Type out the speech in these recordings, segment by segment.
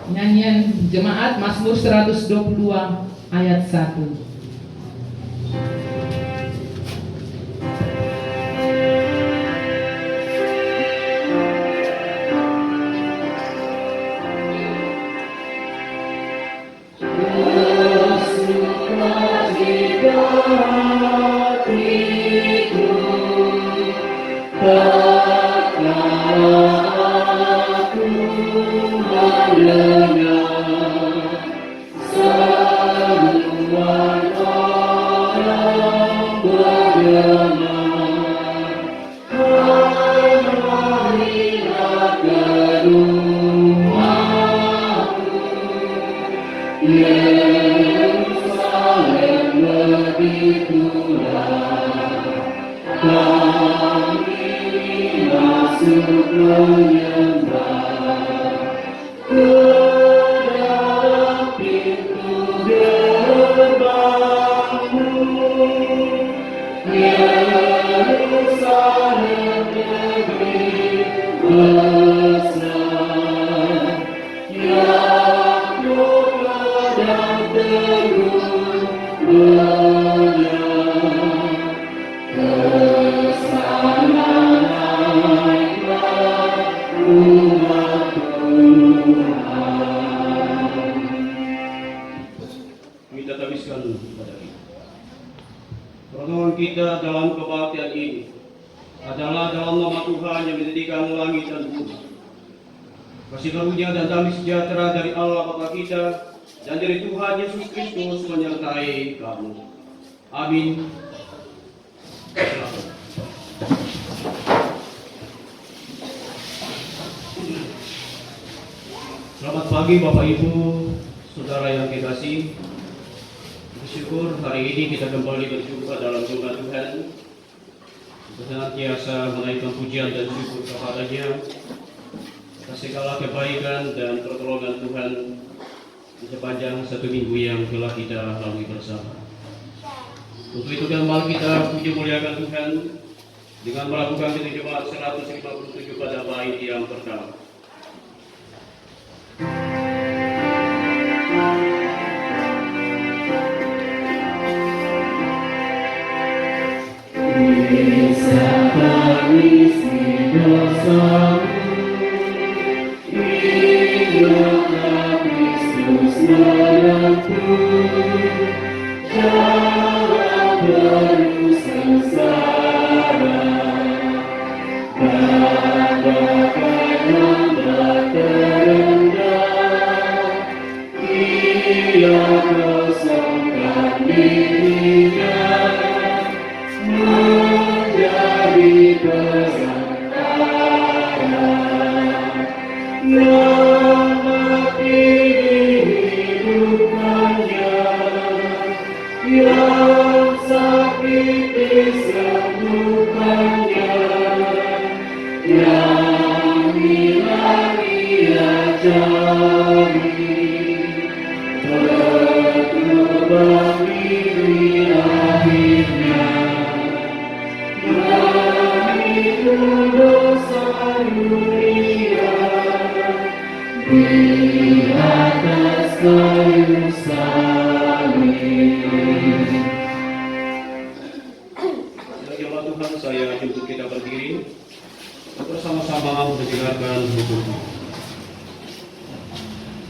Nyanyian jemaat Mazmur 122 ayat 1. Permohonan kita dalam kebaktian ini adalah dalam nama Tuhan yang menjadikan langit dan bumi. Kasih karunia dan damai sejahtera dari Allah Bapa kita dan dari Tuhan Yesus Kristus menyertai kamu. Amin. Selamat pagi Bapak Ibu, Saudara yang dikasihi. Bersyukur hari ini kita kembali berjumpa dalam rumah Tuhan, senantiasa menaikkan pujian dan syukur kepada-Nya atas segala kebaikan dan pertolongan Tuhan di sepanjang satu minggu yang telah kita lalui bersama. Untuk itu kembali kita puji muliakan Tuhan dengan melakukan jemaat 157 pada bait yang pertama.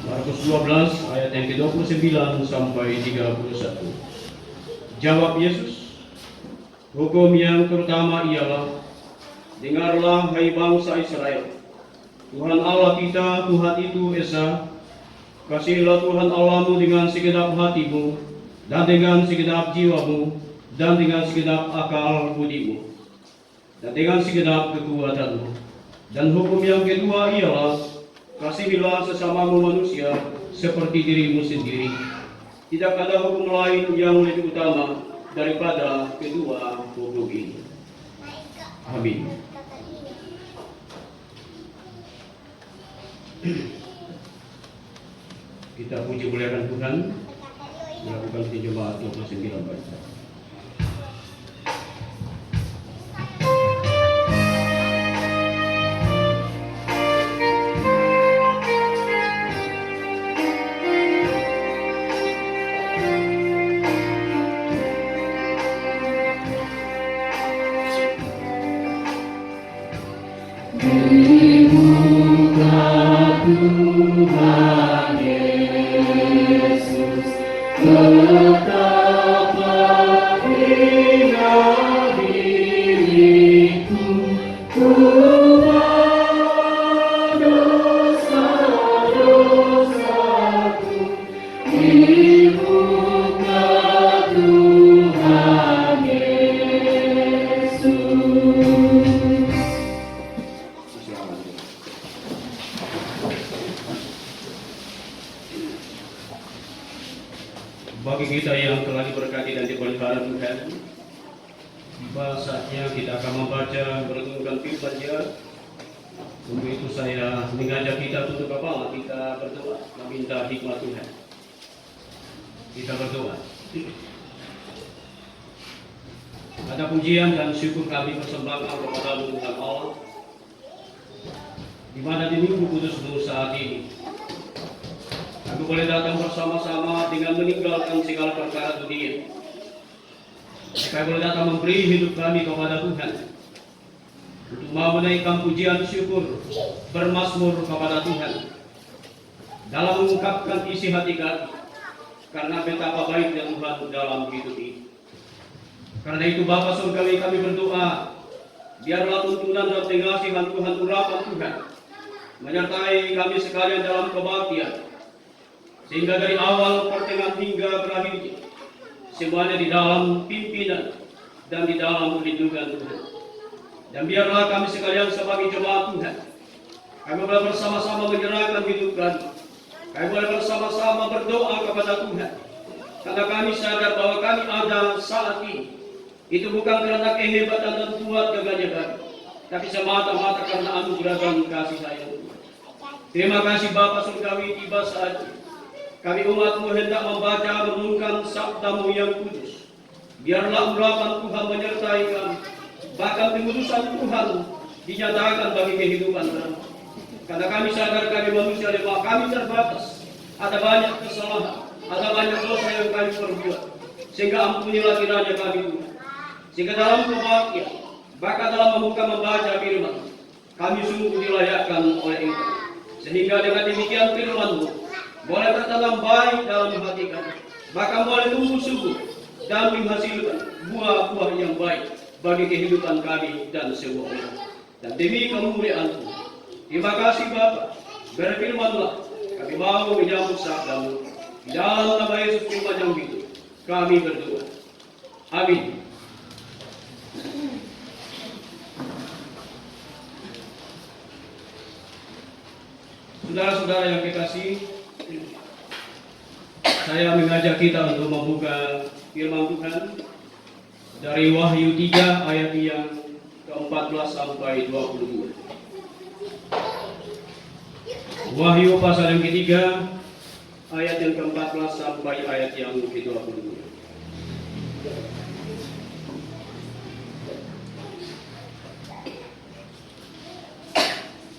Markus 12 ayat yang ke-29 sampai 31. Jawab Yesus, hukum yang terutama ialah, dengarlah hai bangsa Israel, Tuhan Allah kita, Tuhan itu Esa. Kasihilah Tuhan Allahmu dengan segenap hatimu, dan dengan segenap jiwamu, dan dengan segenap akal budimu, dan dengan segenap kekuatanmu. Dan hukum yang kedua ialah, kasihilah sesamamu manusia seperti dirimu sendiri. Tidak ada hukum lain yang lebih utama daripada kedua hukum ini. Amin. Kita puji muliakan Tuhan, melakukan jemaat 29 bait. Bagi kita yang telah diberkati dan dipelihara Tuhan, tiba saatnya kita akan membaca merenungkan firman-Nya. Untuk itu saya mengajak kita tutup kepala, kita berdoa, meminta hikmat Tuhan. Kita berdoa. Ada pujian dan syukur kami persembahkan kepada Tuhan Allah, di mana di Minggu Kudus-mu saat ini kami boleh datang bersama-sama dengan meninggalkan segala perkara dunia. Kami boleh datang memberi hidup kami kepada Tuhan, untuk mau menaikkan pujian syukur, bermazmur kepada Tuhan, dalam mengungkapkan isi hati kami, karena betapa baiknya Tuhan dalam hidup ini. Karena itu Bapa Surgawi, kami berdoa, biarlah tuntunan dan pengasihan Tuhan, urapan Tuhan, menyertai kami sekalian dalam kebaktian, sehingga dari awal, pertengahan hingga berakhirnya, semuanya di dalam pimpinan dan di dalam perlindungan Tuhan. Dan biarlah kami sekalian sebagai jemaat Tuhan, kami boleh bersama-sama menyerahkan hidup kami. Kami boleh bersama-sama berdoa kepada Tuhan, karena kami sadar bahwa kami ada saat ini, itu bukan karena kehebatan dan kuat gagahnya kami, tapi semata-mata karena anugerah dan kasih sayang Tuhan. Terima kasih Bapa Surgawi, tiba saatnya kami umat-Mu hendak membaca merenungkan sabda-Mu yang kudus. Biarlah urapan Tuhan menyertai kami, bahkan keputusan Tuhan dinyatakan bagi kehidupan kami. Karena kami sadar kami manusia lemah, kami terbatas, ada banyak kesalahan, ada banyak dosa yang kami perbuat, sehingga ampunilah kiranya kami Tuhan. Sehingga dalam kebaktian, bahkan dalam membaca firman, kami sungguh dilayakkan oleh Engkau. Sehingga dengan demikian firman-Mu boleh bertanam baik dalam hati kami, bahkan boleh tumbuh subur dan menghasilkan buah-buah yang baik bagi kehidupan kami dan semua orang. Dan demi kemuliaan Tuhan, terima kasih Bapa. Berfirmanlah, kami mau menyambut sabda-Mu. Di dalam nama Yesus firman yang hidup, kami berdoa. Amin. Saudara-saudara yang kekasih, saya mengajak kita untuk membuka firman Tuhan dari Wahyu 3 ayat yang ke-14 sampai 22. Wahyu pasal yang ketiga ayat yang ke-14 sampai ayat yang ke-22.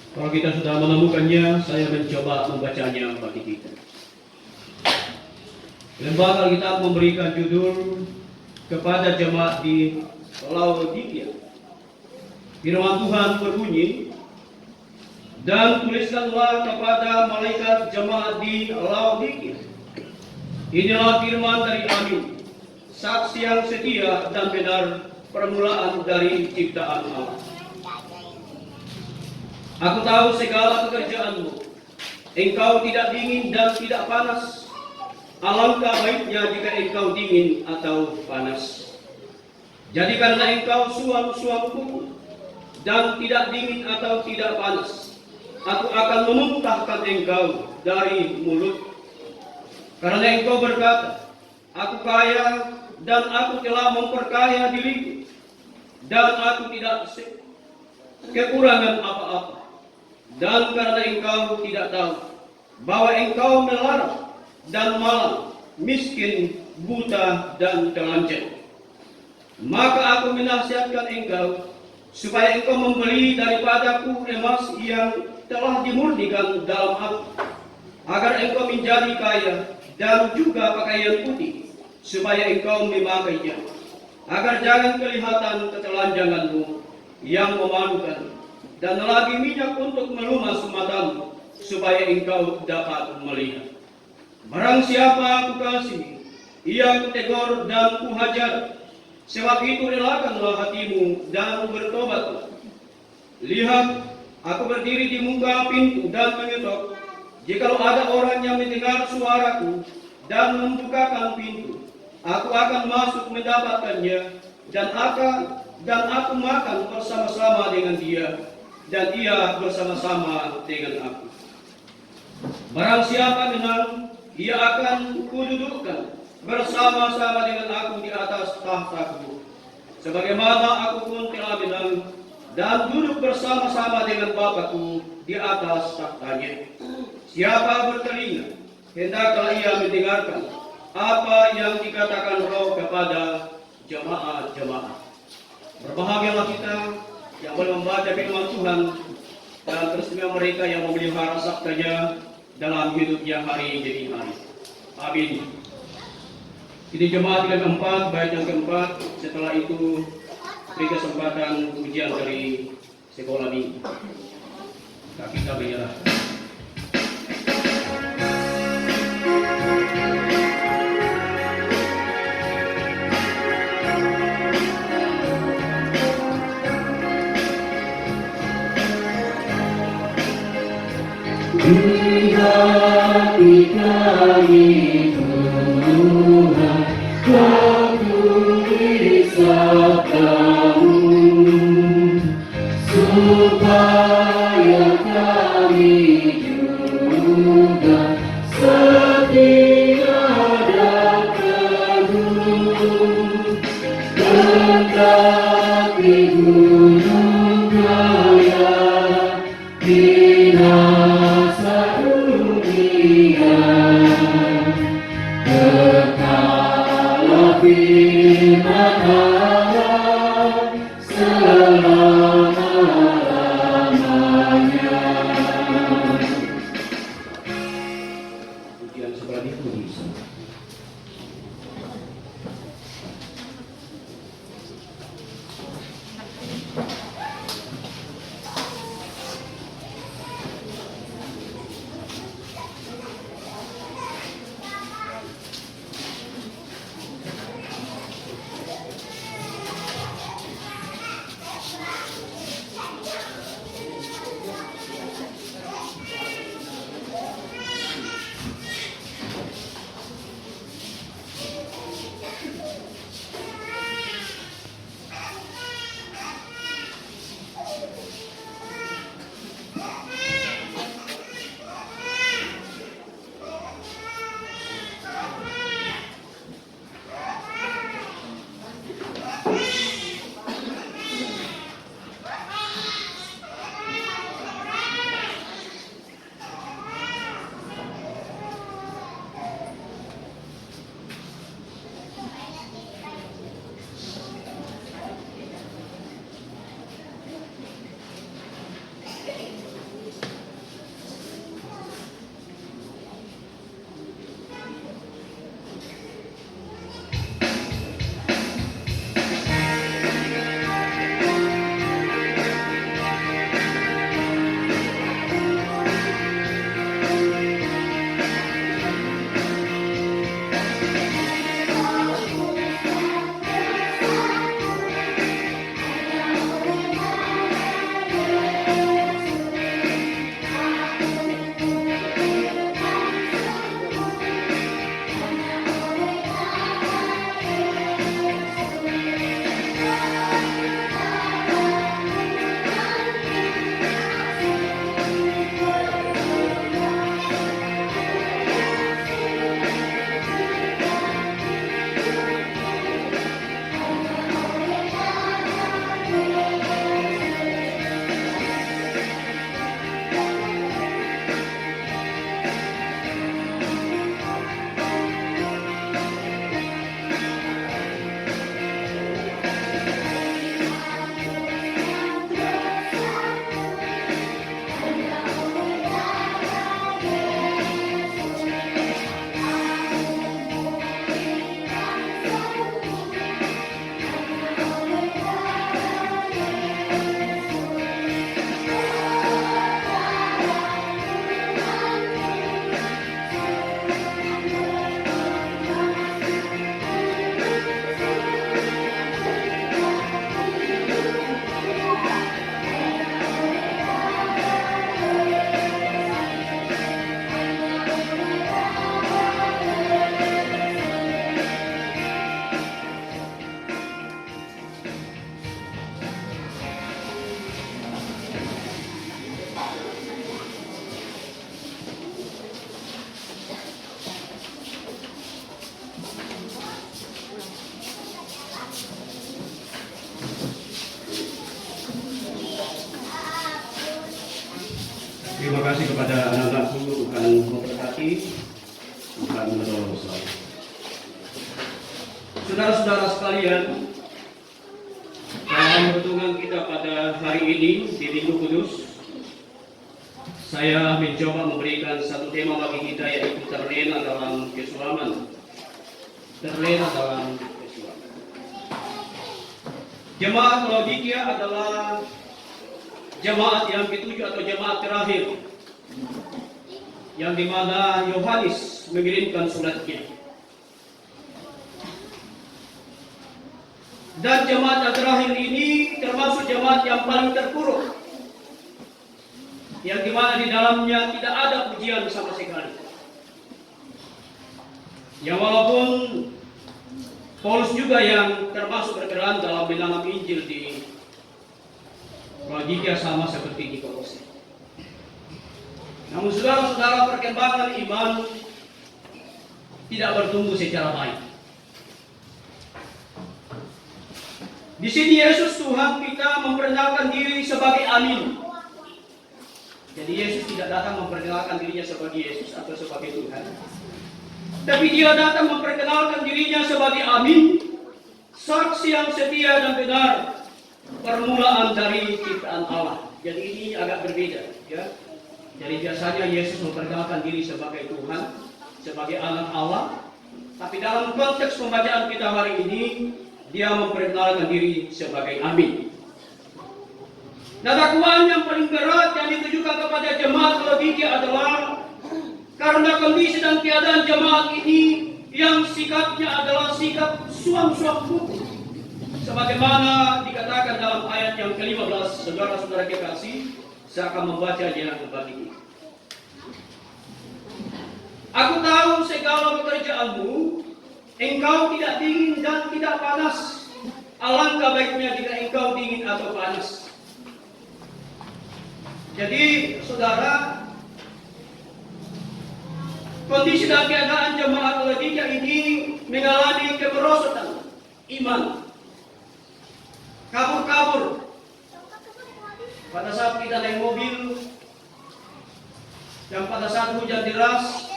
Kalau kita sudah menemukannya, saya mencoba membacanya bagi kita. Lembaga Alkitab memberikan judul kepada jemaat di Laodikia. Firman Tuhan berbunyi, dan tuliskanlah kepada malaikat jemaat di Laodikia. Inilah firman dari Amin, saksi yang setia dan benar, permulaan dari ciptaan Allah. Aku tahu segala pekerjaanmu. Engkau tidak dingin dan tidak panas. Alangkah baiknya jika engkau dingin atau panas. Jadi karena engkau suam-suamku dan tidak dingin atau tidak panas, aku akan memuntahkan engkau dari mulut. Karena engkau berkata, aku kaya dan aku telah memperkaya diriku, dan aku tidak kekurangan apa-apa. Dan karena engkau tidak tahu bahwa engkau melarang dan malang, miskin, buta, dan telanjang, maka aku menasihatkan engkau supaya engkau membeli daripadaku emas yang telah dimurnikan dalam api, agar engkau menjadi kaya, dan juga pakaian putih, supaya engkau memakainya, agar jangan kelihatan ketelanjanganmu yang memalukan, dan lagi minyak untuk melumas matamu, supaya engkau dapat melihat. Barang siapa aku kasih, ia kutegur dan kuhajar. Sebab itu relakanlah hatimu dan bertobatlah. Lihat, aku berdiri di muka pintu dan mengetok. Jikalau ada orang yang mendengar suaraku dan membukakan pintu, aku akan masuk mendapatkannya, dan aku makan bersama-sama dengan dia, dan ia bersama-sama dengan aku. Barang siapa menang, ia akan kududukkan bersama-sama dengan aku di atas tahtaku, sebagaimana aku pun telah menang dan duduk bersama-sama dengan Bapakku di atas tahtanya. Siapa bertelinga, hendaklah ia mendengarkan apa yang dikatakan Roh kepada jemaat-jemaat. Berbahagialah kita yang boleh membaca firman Tuhan, dan teristimewa mereka yang memelihara sabdanya dalam hidupnya hari demi hari. Amin. Ini jemaat yang keempat, bait yang keempat. Setelah itu beri kesempatan ujian dari sekolah minggu. Kita menyerah. Di hati kami Tuhan, aku risau kamu, supaya kami juga setia dan teguh, mendaki gunung raya binasa dunia, kekal firman Allah selama-lamanya. Terima kasih kepada anak-anakku, Tuhan memberkati, Tuhan menolong selalu. Saudara-saudara sekalian, dalam renungan kita pada hari ini di Minggu Kudus, saya mencoba memberikan satu tema bagi kita, yaitu terlena dalam kesuaman. Terlena dalam kesuaman. Jemaat Laodikia adalah jemaat yang ketujuh atau jemaat terakhir, yang dimana Yohanes mengirimkan suratnya. Dan jemaat yang terakhir ini termasuk jemaat yang paling terpuruk, yang dimana di dalamnya tidak ada pujian sama sekali. Ya, walaupun Paulus juga yang termasuk berperan dalam menanam Injil di Laodikia sama seperti di Kolose. Namun saudara-saudara, perkembangan iman tidak bertumbuh secara baik. Di sini Yesus Tuhan kita memperkenalkan diri sebagai Amin. Jadi Yesus tidak datang memperkenalkan dirinya sebagai Yesus atau sebagai Tuhan, tapi dia datang memperkenalkan dirinya sebagai Amin, saksi yang setia dan benar, permulaan dari ciptaan Allah. Jadi ini agak berbeda, ya. Jadi biasanya Yesus memperkenalkan diri sebagai Tuhan, sebagai anak Allah, tapi dalam konteks pembacaan kita hari ini, dia memperkenalkan diri sebagai Amin. Nah, dakwaan yang paling berat yang ditujukan kepada jemaat Laodikia adalah karena kondisi dan keadaan jemaat ini yang sikapnya adalah sikap suam-suam buku, sebagaimana dikatakan dalam ayat yang ke-15. Saudara-saudara kekasih, saya akan membacanya bagi kita. Aku tahu segala pekerjaanmu, engkau tidak dingin dan tidak panas. Alangkah baiknya jika engkau dingin atau panas. Jadi, saudara, kondisi dan keadaan jemaat Laodikia ini mengalami kemerosotan iman, kabur-kabur. Pada saat kita naik mobil, dan pada saat hujan deras,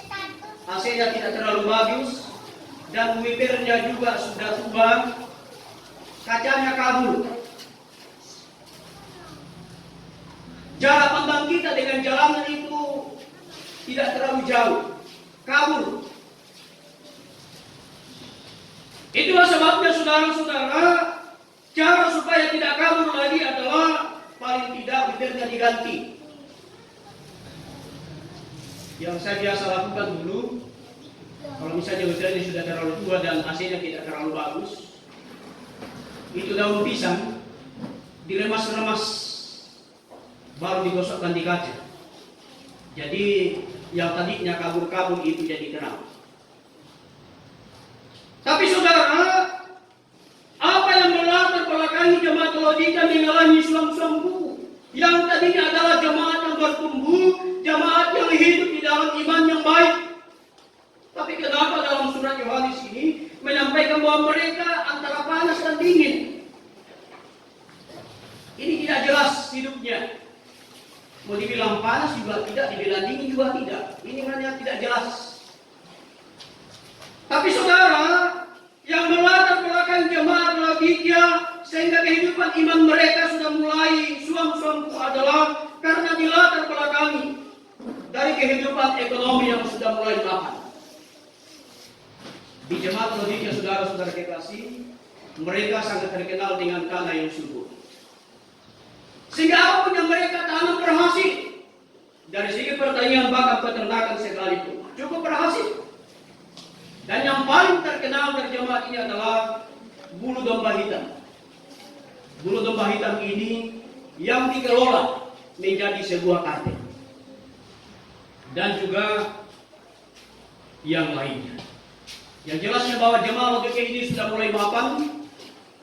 AC-nya tidak terlalu bagus, dan wipernya juga sudah tua, kacanya kabur. Jarak pandang kita dengan jalanan itu tidak terlalu jauh, kabur. Itulah sebabnya saudara-saudara, cara supaya tidak kabur lagi adalah paling tidak wipernya diganti. Yang saya biasa lakukan dulu, kalau misalnya wipernya sudah terlalu tua dan AC-nya tidak terlalu bagus, itu daun pisang diremas-remas, baru digosokkan di kaca. Jadi yang tadinya kabur-kabur itu jadi terang. Tapi saudara, apa yang melatar belakangi jemaat Laodikia mengalami suam-suam buku, yang tadinya adalah jemaat yang bertumbuh, jemaat yang hidup di dalam iman yang baik. Tapi kenapa dalam surat Yohanes ini menyampaikan bahwa mereka antara panas dan dingin? Ini tidak jelas hidupnya. Mau dibilang panas juga tidak, dibilang dingin juga tidak. Ini hanya tidak jelas. Tapi saudara, yang melatar belakang jemaat Laodikia sehingga kehidupan iman mereka sudah mulai suam-suam adalah karena dilatar belakangi dari kehidupan ekonomi yang sudah mulai mapan. Di jemaat Laodikia, saudara-saudara kekasih, mereka sangat terkenal dengan tanah yang subur. Sehingga apapun yang mereka tanam berhasil. Dari segi pertanian bahkan peternakan sekalipun cukup berhasil. Dan yang paling terkenal dari jemaat ini adalah bulu domba hitam. Bulu domba hitam ini yang dikelola menjadi sebuah kartel. Dan juga yang lainnya. Yang jelasnya bahwa jemaat Laodikia ini sudah mulai mapan,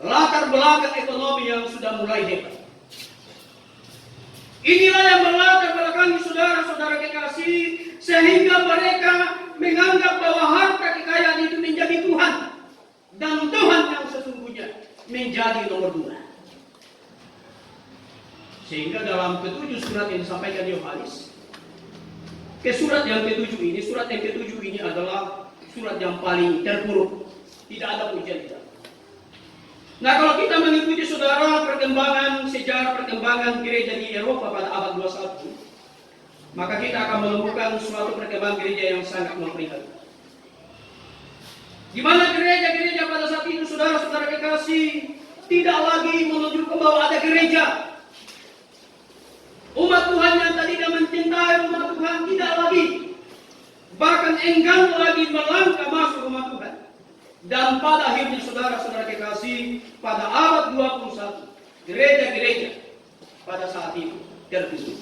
latar belakang ekonomi yang sudah mulai hebat. Inilah yang melatar belakangi saudara-saudara kekasih, sehingga mereka menganggap bahwa harta kekayaan itu menjadi Tuhan, dan Tuhan yang sesungguhnya menjadi nomor 2. Sehingga dalam ketujuh surat yang disampaikan Yohanes, Surat yang ketujuh ini adalah surat yang paling terpuruk. Tidak ada pujian di dalam. Nah, kalau kita mengikuti saudara sejarah perkembangan gereja di Eropa pada abad 21, maka kita akan menemukan suatu perkembangan gereja yang sangat memprihatinkan. Di mana gereja-gereja pada saat itu, saudara-saudara kekasih, tidak lagi menunjukkan bahwa ada gereja. Umat Tuhan yang tadinya mencintai umat Tuhan tidak lagi, bahkan enggan lagi melangkah masuk rumah Tuhan. Dan pada akhirnya saudara-saudara kekasih, pada abad 21, gereja-gereja pada saat itu tertutup.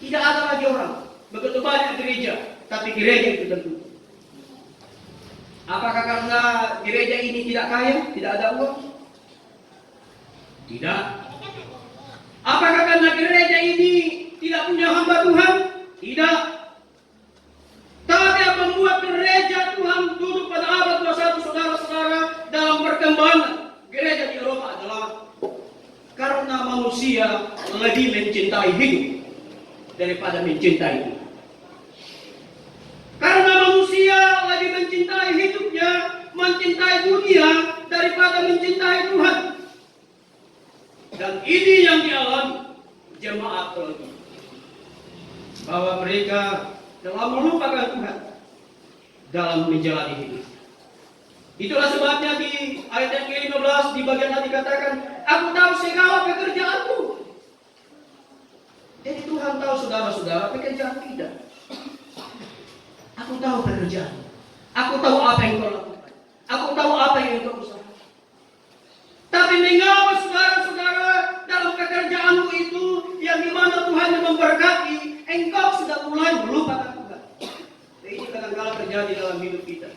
Tidak ada lagi orang, begitu banyak gereja, tapi gereja itu tertutup. Apakah karena gereja ini tidak kaya, tidak ada uang? Tidak. Apakah karena gereja ini tidak punya hamba Tuhan? Tidak. Tapi apa membuat gereja Tuhan duduk pada abad 21, saudara-saudara, dalam perkembangan gereja di Eropa adalah karena manusia lebih mencintai hidup daripada mencintai Tuhan. Karena manusia lebih mencintai hidupnya, mencintai dunia daripada mencintai Tuhan. Dan ini yang dialami jemaat Teologi, bahwa mereka telah melupakan Tuhan dalam menjalani hidup. Itulah sebabnya di ayat yang ke-15 di bagian tadi dikatakan, aku tahu segala pekerjaanmu. Jadi Tuhan tahu saudara-saudara pekerjaan kita. Aku tahu pekerjaanmu. Aku tahu apa yang kau lakukan. Aku tahu apa yang kau usahakan. Tapi mengapa saudara-saudara dalam pekerjaanmu itu yang dimana Tuhan yang memberkati, engkau sudah mulai melupakan Tuhan. Dan ini kadang-kadang terjadi dalam hidup kita.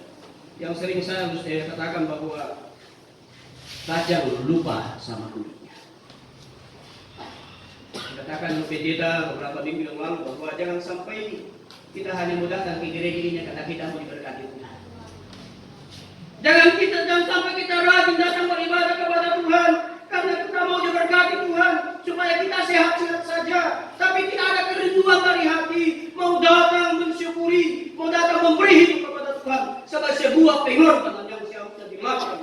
Yang sering saya harus katakan bahwa tajam lupa sama kulitnya. Katakan pendeta beberapa minggu yang lalu bahwa jangan sampai kita hanya mau datang ke gereja ini karena kita mau diberkati Tuhan. Jangan sampai kita rajin datang beribadah kepada Tuhan karena kita mau diberkati Tuhan supaya kita sehat-sehat saja. Tapi tidak ada kerinduan dari hati mau datang mensyukuri, mau datang memberi hidup kepada Tuhan sebagai sebuah pengorbanan yang seharusnya dilakukan.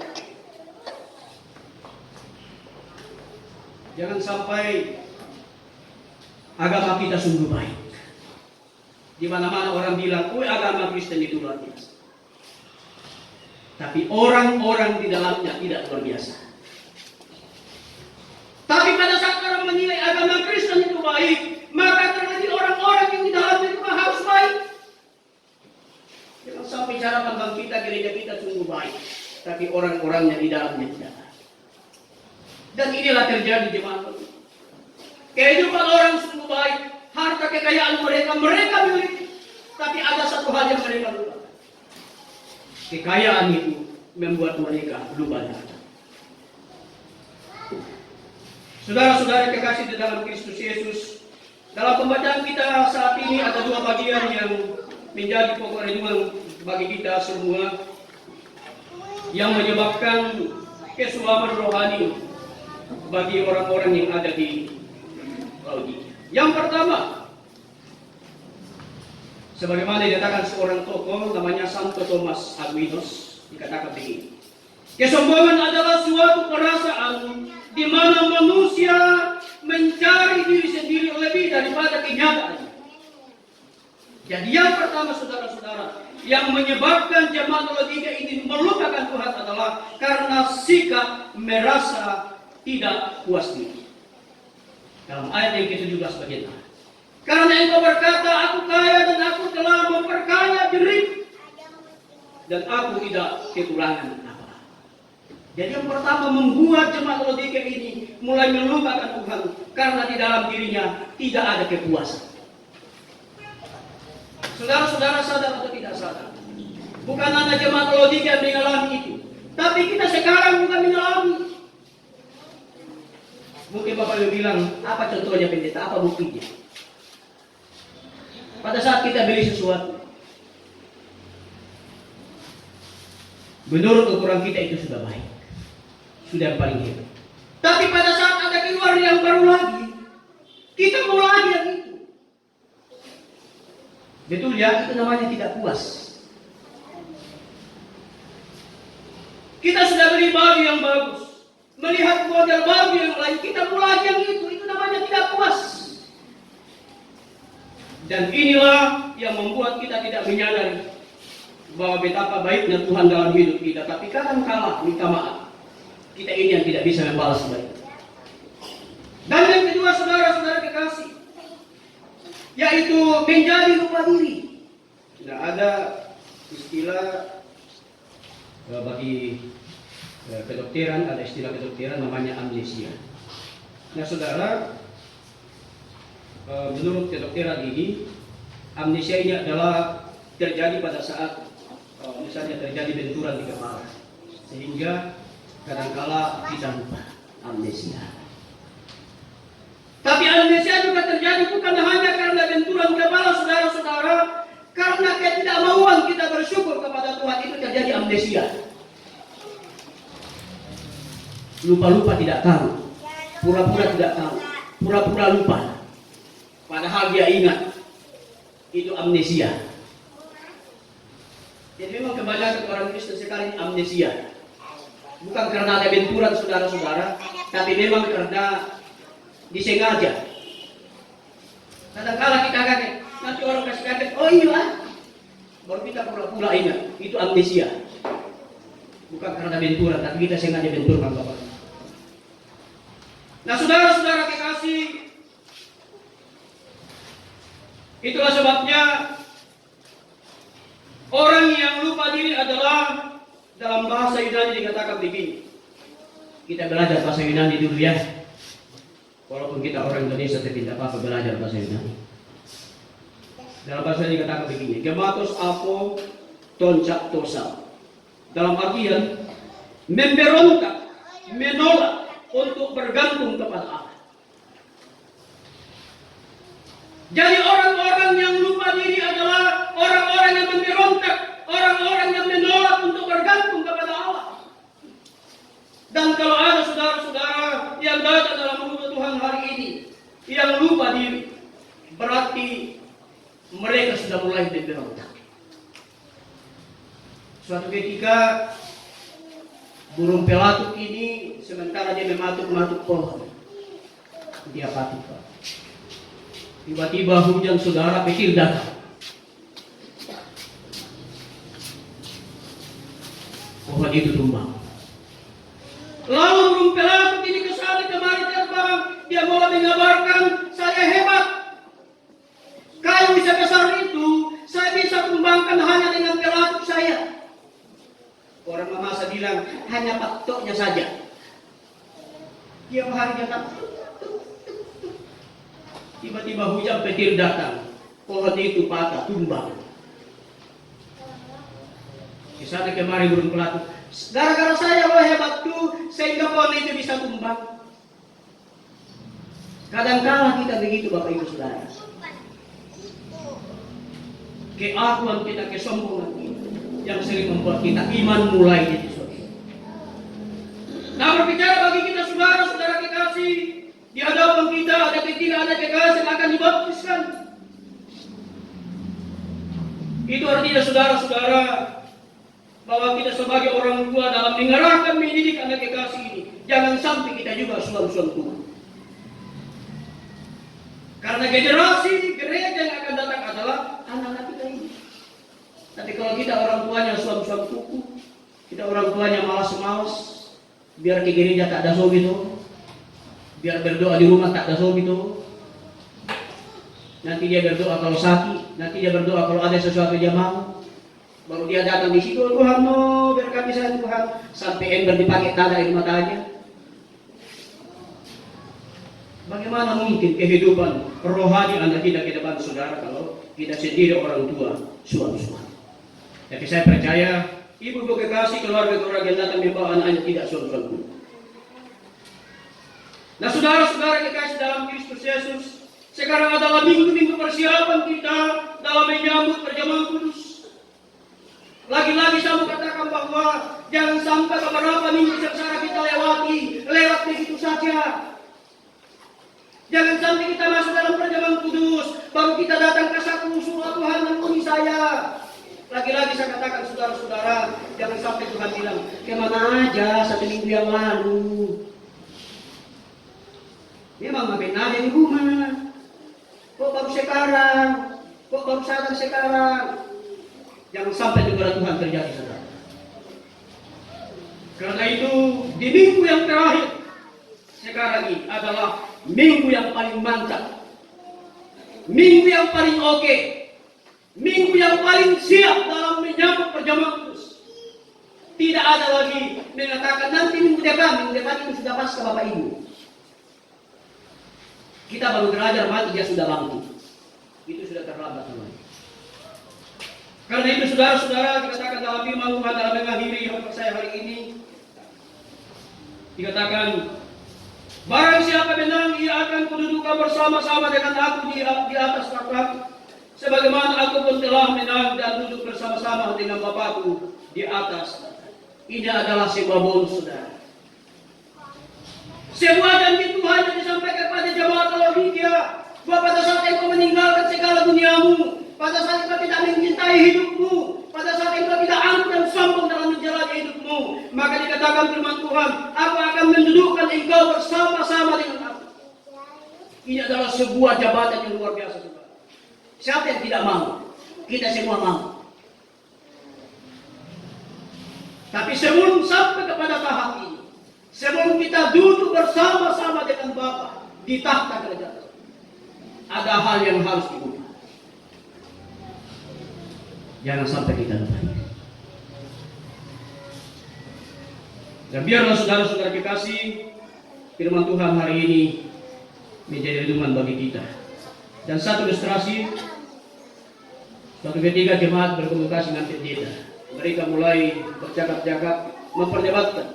Jangan sampai agama kita sungguh baik. Di mana-mana orang bilang, agama Kristen itu luar biasa. Tapi orang-orang di dalamnya tidak luar biasa. Tapi pada saat orang menilai agama Kristen itu baik, maka terjadi orang-orang yang di dalamnya itu harus baik. Jangan sampai cara pandang kita, gereja kita sungguh baik, tapi orang-orangnya di dalamnya tidak baik. Dan inilah terjadi jemaat. Kehidupan orang sungguh baik, harta kekayaan mereka miliki, tapi ada satu hal yang mereka lupa. Kekayaan itu membuat mereka lupa harta. Saudara-saudara kekasih di dalam Kristus Yesus, dalam pembacaan kita saat ini ada dua bagian yang menjadi pokok renungan bagi kita semua, yang menyebabkan keselamatan rohani bagi orang-orang yang ada di Laodikia. Yang pertama, sebagaimana dikatakan seorang tokoh namanya Santo Thomas Aquinas, dikatakan begini: kesombongan adalah suatu perasaan di mana manusia mencari diri sendiri lebih daripada kenyataannya. Jadi yang pertama saudara-saudara, yang menyebabkan jemaat Laodikia ini melupakan Tuhan adalah karena sikap merasa tidak puas diri. Dalam ayat yang ke-17 bagian A. Karena engkau berkata, aku kaya dan aku telah memperkaya diri, dan aku tidak kekurangan apa-apa. Jadi yang pertama membuat jemaat Laodikia ini mulai melupakan Tuhan karena di dalam dirinya tidak ada kepuasan. Saudara-saudara sadar atau tidak sadar? Bukan hanya jemaat Laodikia yang mengalami itu, tapi kita sekarang juga mengalami. Mungkin Bapak Ibu bilang, apa contohnya pendeta, apa buktinya? Pada saat kita beli sesuatu, menurut ukuran kita itu sudah baik, sudah paling hebat. Tapi pada saat ada keluar yang baru lagi, kita mau lagi yang itu. Betul ya, itu namanya tidak puas. Kita sudah beri baju yang bagus, melihat model baju yang lain, kita mulai yang itu namanya tidak puas. Dan inilah yang membuat kita tidak menyadari bahwa betapa baiknya Tuhan dalam hidup kita. Tapi kadang-kala minta maaf, kita ini yang tidak bisa membalas baik. Dan yang kedua, saudara-saudara kekasih, yaitu menjadi lupa diri. Nah, ada istilah bagi kedokteran, ada istilah kedokteran namanya amnesia. Nah, saudara, menurut kedokteran ini, amnesia ini adalah terjadi pada saat misalnya terjadi benturan di kepala, sehingga kadangkala kita lupa. Amnesia. Tapi amnesia juga terjadi bukan hanya karena benturan kepala, saudara-saudara, karena ketidakmauan kita bersyukur kepada Tuhan itu terjadi amnesia. Lupa-lupa tidak tahu, pura-pura tidak tahu, pura-pura lupa. Padahal dia ingat. Itu amnesia. Jadi memang kebanyakan orang Kristen sekarang amnesia. Bukan karena ada benturan saudara-saudara, tapi memang karena disengaja. Kadang-kala kita kaget, nanti orang kasih kaget, oh iya, baru kita pura-pura ingat. Itu amnesia. Bukan karena benturan, tapi kita sengaja benturkan Bapak. Nah, saudara-saudara kekasih, itulah sebabnya orang yang lupa diri adalah dalam bahasa Yunani dikatakan begini. Kita belajar bahasa Yunani dulu ya. Walaupun kita orang Indonesia tapi tidak apa-apa belajar bahasa Yunani. Dalam bahasa Yunani dikatakan begini, gematos apo toncak tosa. Dalam artian memberontak, menolak untuk bergantung kepada Allah. Jadi orang-orang yang lupa diri adalah orang-orang yang memberontak, orang-orang yang menolak untuk bergantung kepada Allah. Dan kalau ada saudara-saudara yang datang dalam rumah Tuhan hari ini yang lupa diri, berarti mereka sudah mulai memberontak. Suatu ketika burung pelatuk ini sementara dia mematuk-matuk pohon, dia patuk. Tiba-tiba hujan saudara, petir datang. Pohon itu tumbang. Lalu burung pelatuk ini ke sana kemari terbang. Dia mulai mengabarkan, saya hebat. Kayu sebesar itu saya bisa tumbangkan hanya dengan pelatuk saya. Orang Mamasa bilang hanya patoknya saja. Tiap hari dia takut. Tiba-tiba hujan petir datang, pohon itu patah, tumbang. Di sana kemari burung pelatuk, gara-gara saya lo hebat tuh, sehingga pohon itu bisa tumbang. Kadang-kala kita begitu Bapak Ibu Saudara. Keakuan kita, kesombongan kita, yang sering membuat kita iman mulai jadi suatu. Nah, berbicara bagi kita saudara-saudara kekasih, di hadapan kita ada ketiga, ada kekasih yang akan dibaptiskan. Itu artinya saudara-saudara bahwa kita sebagai orang tua dalam mengarahkan mendidik anak kekasih ini, jangan sampai kita juga suam-suam Tuhan. Karena generasi gereja yang akan datang adalah anak-anak kita ini. Tapi kalau kita orang tuanya suam-suam kuku, kita orang tuanya malas-malas, biar ke gereja tak ada sobi tuh. Biar berdoa di rumah tak ada sobi tuh. Nanti dia berdoa kalau sakit, nanti dia berdoa kalau ada sesuatu dia mau. Baru dia datang di situ, Tuhan no, berkati saya Tuhan. Sampai ember dipakai tada di matanya. Bagaimana mungkin kehidupan rohani Anda tidak ke depan saudara kalau kita sendiri orang tua suam-suam. Tapi saya percaya ibu-ibu kekasih, keluarga-keluarga yang datang membawa anak-anak tidak suam-suam. Nah, saudara-saudara kekasih dalam Kristus Yesus, sekarang adalah minggu-minggu persiapan kita dalam menyambut perjamuan kudus. Lagi-lagi saya mau katakan bahwa jangan sampai beberapa minggu sengsara kita lewat begitu saja. Jangan sampai kita masuk dalam perjamuan kudus, baru kita datang ke satu usul Tuhan, saya katakan saudara-saudara, jangan sampai Tuhan bilang, kemana aja 1 minggu yang lalu. Memang ngapain aja di rumah. Kok baru sekarang? Kok baru sadar sekarang? Jangan sampai kepada Tuhan terjadi, saudara. Karena itu, di minggu yang terakhir sekarang ini adalah minggu yang paling mantap. Minggu yang paling oke. Minggu yang paling siap dalam menyambut perjamuan kudus. Tidak ada lagi mengatakan nanti minggu depan itu sudah pasca Bapak Ibu. Kita baru belajar mati, dia sudah bangkit. Itu sudah terlambat teman. Karena itu saudara-saudara, dikatakan dalam firman Tuhan dalam mengakhiri khotbah saya hari ini, dikatakan, barang siapa menang, ia akan kedudukan bersama-sama dengan aku di atas takhta, sebagaimana aku pun telah menang dan duduk bersama-sama dengan Bapakku di atas. Ini adalah sebuah bonus, saudara. Sebuah janji Tuhan yang disampaikan pada jemaat Laodikia, bahwa pada saat engkau meninggalkan segala duniamu, pada saat engkau tidak mencintai hidupmu, pada saat engkau tidak angkuh dan sombong dalam menjalani hidupmu, maka dikatakan firman Tuhan, aku akan mendudukkan engkau bersama-sama dengan aku. Ini adalah sebuah jabatan yang luar biasa, saudara. Siapa yang tidak mau? Kita semua mau. Tapi sebelum sampai kepada tahap ini, sebelum kita duduk bersama-sama dengan Bapa di takhta kerajaan, ada hal yang harus diubah. Jangan sampai kita lupa. Dan biarlah saudara-saudara kekasih, firman Tuhan hari ini menjadi renungan bagi kita. Dan satu ilustrasi, suatu ketika jemaat berkomunikasi dengan pendeta, mereka mulai bercakap-cakap, memperdebatkan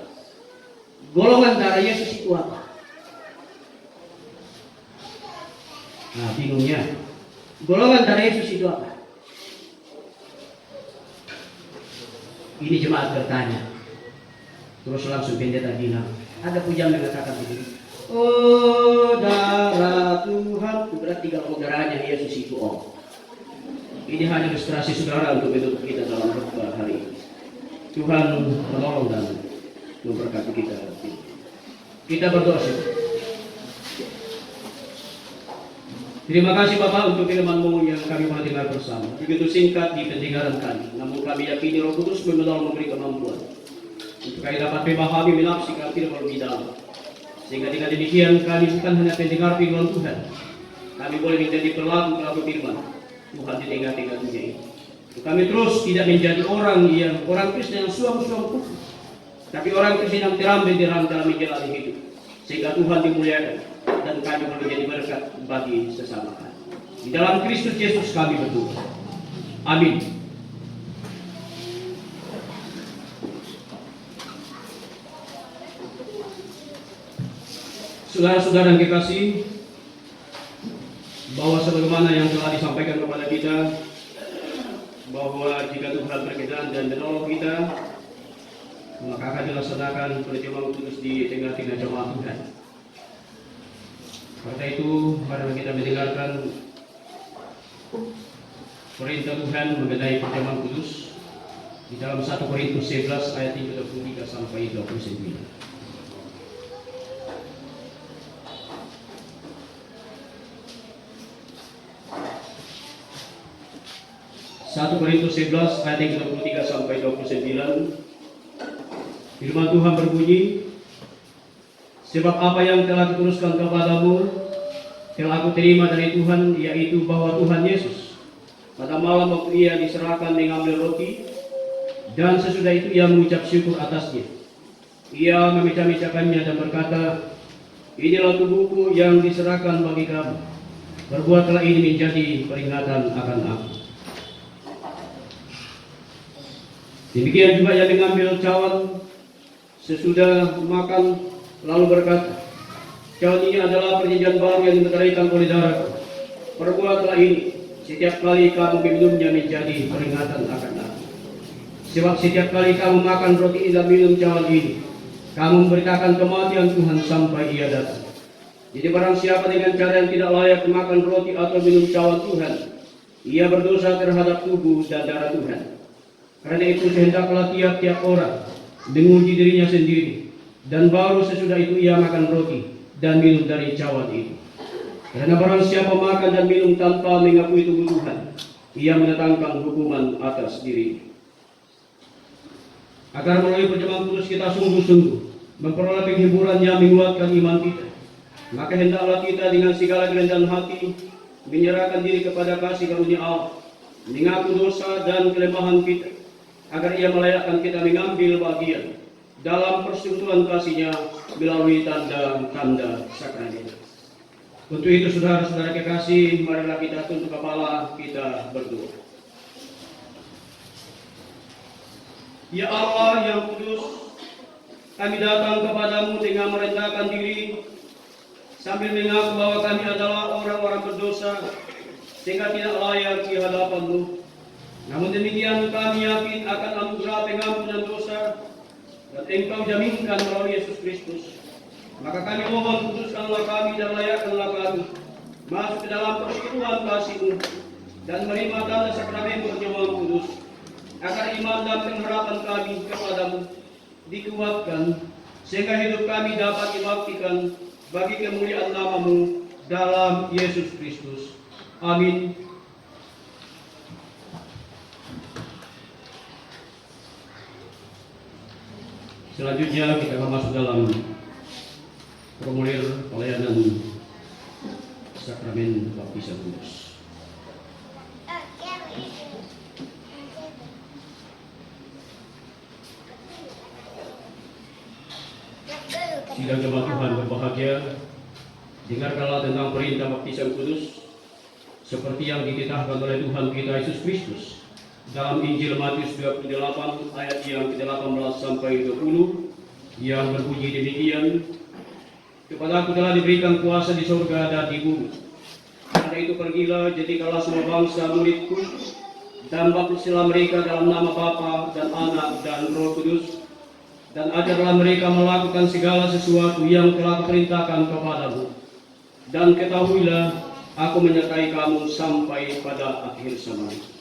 golongan darah Yesus itu apa? Nah, bingungnya, golongan darah Yesus itu apa? Ini jemaat bertanya. Terus langsung pendeta bilang, ada pujang mengatakan begini, oh darah Tuhan, itu berarti kalau darahnya Yesus itu oh. Ini hanya ilustrasi saudara untuk menutup kita dalam khotbah hari ini. Tuhan menolong dan memberkati kita. Kita berdoa. Terima kasih Bapak untuk firman-Mu yang kami mau dengar bersama. Begitu singkat di pendengaran kami, namun kami yakini Roh Kudus menolong memberi kemampuan untuk kami dapat memahami menafsirkan firman lebih dalam. Sehingga dengan demikian kami bukan hanya pendengar firman Tuhan, kami boleh menjadi pelaku firman Tuhan di tengah-tengah dunia ini. Kami terus tidak menjadi orang Kristen yang suam-suam kuku, tapi orang Kristen yang terambil dalam menjalani hidup, sehingga Tuhan dimuliakan dan kami menjadi berkat bagi sesama kami. Di dalam Kristus Yesus kami berdoa. Amin. Saudara-saudara yang kekasih, bahwa sebagaimana yang telah disampaikan kepada kita, bahwa jika Tuhan berkenan dan menolong kita, maka akan dilaksanakan perjamuan kudus di tengah-tengah jemaat Tuhan. Karena itu, mari kita mendengarkan perintah Tuhan mengenai perjamuan kudus di dalam 1 Korintus 11 ayat 23 sampai 29. 1 Korintus 11 ayat 23 sampai 29. Firman Tuhan berbunyi, sebab apa yang telah kuteruskan kepadamu telah aku terima dari Tuhan, yaitu bahwa Tuhan Yesus pada malam waktu ia diserahkan mengambil roti, dan sesudah itu ia mengucap syukur atasnya. Ia memecah-mecahkannya dan berkata, inilah tubuhku yang diserahkan bagi kamu. Perbuatlah ini menjadi peringatan akan aku. Demikian juga ia mengambil cawan sesudah makan, lalu berkata, cawan ini adalah perjanjian baru yang dimeteraikan oleh darahku. Perbuatlah ini setiap kali kamu meminumnya menjadi peringatan akan aku. Sebab setiap kali kamu makan roti ini dan minum cawan ini, kamu memberitakan kematian Tuhan sampai ia datang. Jadi barang siapa dengan cara yang tidak layak makan roti atau minum cawan Tuhan, ia berdosa terhadap tubuh dan darah Tuhan. Karena itu hendaklah tiap-tiap orang menguji dirinya sendiri, dan baru sesudah itu ia makan roti dan minum dari cawan itu. Karena barang siapa makan dan minum tanpa mengakui kebutuhan, ia mendatangkan hukuman atas diri. Agar melalui perjamuan kudus kita sungguh-sungguh memperoleh penghiburan yang menguatkan iman kita, maka hendaklah kita dengan segala kerendahan hati menyerahkan diri kepada kasih karunia Allah, mengaku dosa dan kelemahan kita, agar ia melayakkan kita mengambil bagian dalam persekutuan kasih-Nya melalui tanda-tanda sakramental. Untuk itu saudara-saudara kekasih, marilah kita tunduk kepala, kita berdoa. Ya Allah yang kudus, kami datang kepadamu dengan merendahkan diri, sambil mengaku bahwa kami adalah orang-orang berdosa, sehingga tidak layak di hadapan-Mu. Namun demikian kami yakin akan anugerah pengampunan dosa dan Engkau jaminkan melalui Yesus Kristus. Maka kami mohon, kuduskanlah kami dan layakkanlah kami masuk ke dalam persekutuan kasih-Mu dan menerima tanda sakramen perjamuan kudus, agar iman dan pengharapan kami kepadamu dikuatkan, sehingga hidup kami dapat dibaktikan bagi kemuliaan nama-Mu dalam Yesus Kristus. Amin. Selanjutnya kita akan masuk dalam formulir pelayanan sakramen baptisan kudus. Sidang jemaat Tuhan berbahagia, dengarkanlah tentang perintah baptisan kudus seperti yang dititahkan oleh Tuhan kita Yesus Kristus dalam Injil Matius 28 ayat yang ke-18 sampai 20, yang berbunyi demikian: Kepadaku telah diberikan kuasa di surga dan di bumi. Karena itu pergilah, jadikanlah semua bangsa muridku, dan baptislah mereka dalam nama Bapa dan Anak dan Roh Kudus, dan ajarlah mereka melakukan segala sesuatu yang telah kuperintahkan kepadamu. Dan ketahuilah, aku menyertai kamu sampai pada akhir zaman.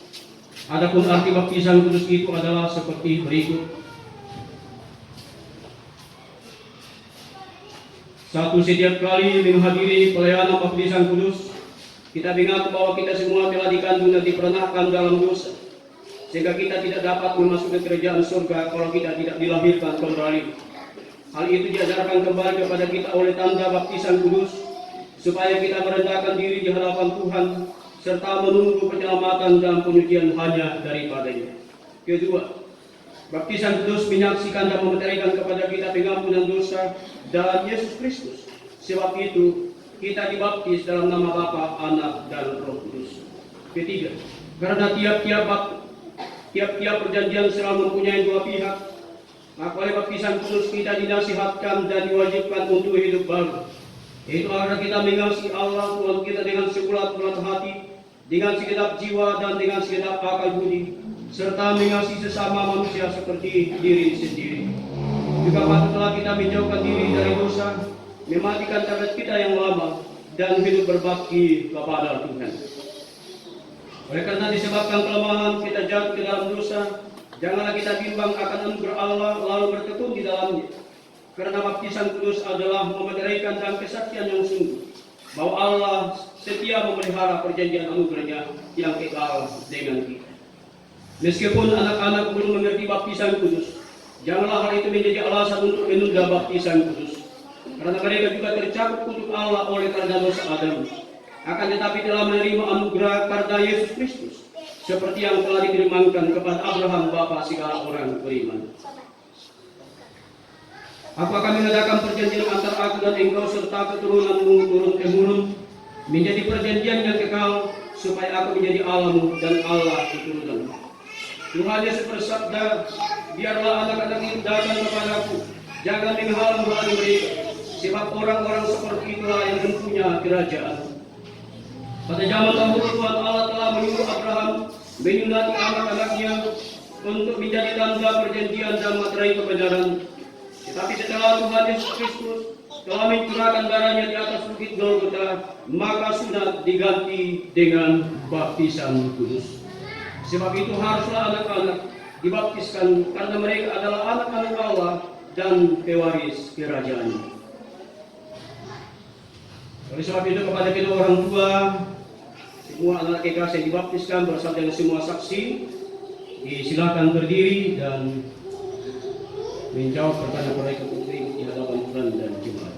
Adapun arti baptisan kudus itu adalah seperti berikut. Satu, setiap kali menghadiri pelayanan baptisan kudus, kita mengaku bahwa kita semua telah dikandung dan diperanakkan dalam dosa, sehingga kita tidak dapat memasuki kerajaan surga kalau kita tidak dilahirkan kembali. Hal itu diajarkan kembali kepada kita oleh tanda baptisan kudus, supaya kita merendahkan diri di hadapan Tuhan, serta menunggu penyelamatan dan penyucian hanya daripadanya. Kedua, baptisan kudus menyaksikan dan memeterikan kepada kita pengampunan dosa dan Yesus Kristus. Sebab itu, kita dibaptis dalam nama Bapa, Anak, dan Roh Kudus. Ketiga, karena tiap-tiap perjanjian selalu mempunyai dua pihak, maka oleh baptisan kudus kita dinasihatkan dan diwajibkan untuk hidup baru. Itu agar kita mengasihi Allah Tuhan kita dengan sebulat-bulat hati, dengan segenap jiwa dan dengan segenap akal budi, serta mengasihi sesama manusia seperti diri sendiri. Juga patutlah kita menjauhkan diri dari dosa, mematikan tabiat kita yang lama, dan hidup berbakti kepada Tuhan. Oleh karena disebabkan kelemahan kita jatuh ke dalam dosa, janganlah kita bimbang akan anugerah Allah lalu bertekun di dalamnya. Karena baptisan kudus adalah memeteraikan dan kesaksian yang sungguh bahwa Allah setia memelihara perjanjian anugerahnya yang kekal dengan kita. Meskipun anak-anak belum mengerti baptisan kudus, janganlah hal itu menjadi alasan untuk menunda baptisan kudus. Karena mereka juga tercakup untuk Allah oleh karena dosa Adam. Akan tetapi telah menerima anugerah karena Yesus Kristus, seperti yang telah difirmankan kepada Abraham bapa segala orang beriman. Aku akan mengadakan perjanjian antara aku dan engkau serta keturunanmu turun-temurun, menjadi perjanjian yang kekal, supaya aku menjadi Allahmu dan Allah keturunanmu. Tuhan Yesus bersabda, biarlah anak-anak itu datang kepadaku, jangan menghalang-halangi mereka, sebab orang-orang seperti itulah yang mempunyai kerajaan. Pada zaman dahulu Tuhan Allah telah menyuruh Abraham menyunati anak-anaknya untuk menjadi tanda perjanjian dan materai kebenaran. Tetapi setelah Tuhan Yesus Kristus telah mencurahkan darahnya di atas bukit Golgota, maka sunat diganti dengan baptisan kudus. Sebab itu haruslah anak-anak dibaptiskan karena mereka adalah anak-anak Allah dan pewaris kerajaan. Oleh sebab itu kepada kedua orang tua, semua anak kekasih yang dibaptiskan bersama dengan semua saksi, disilakan berdiri dan menjawab pertanyaan mereka penting di hadapan Tuhan dan jemaat.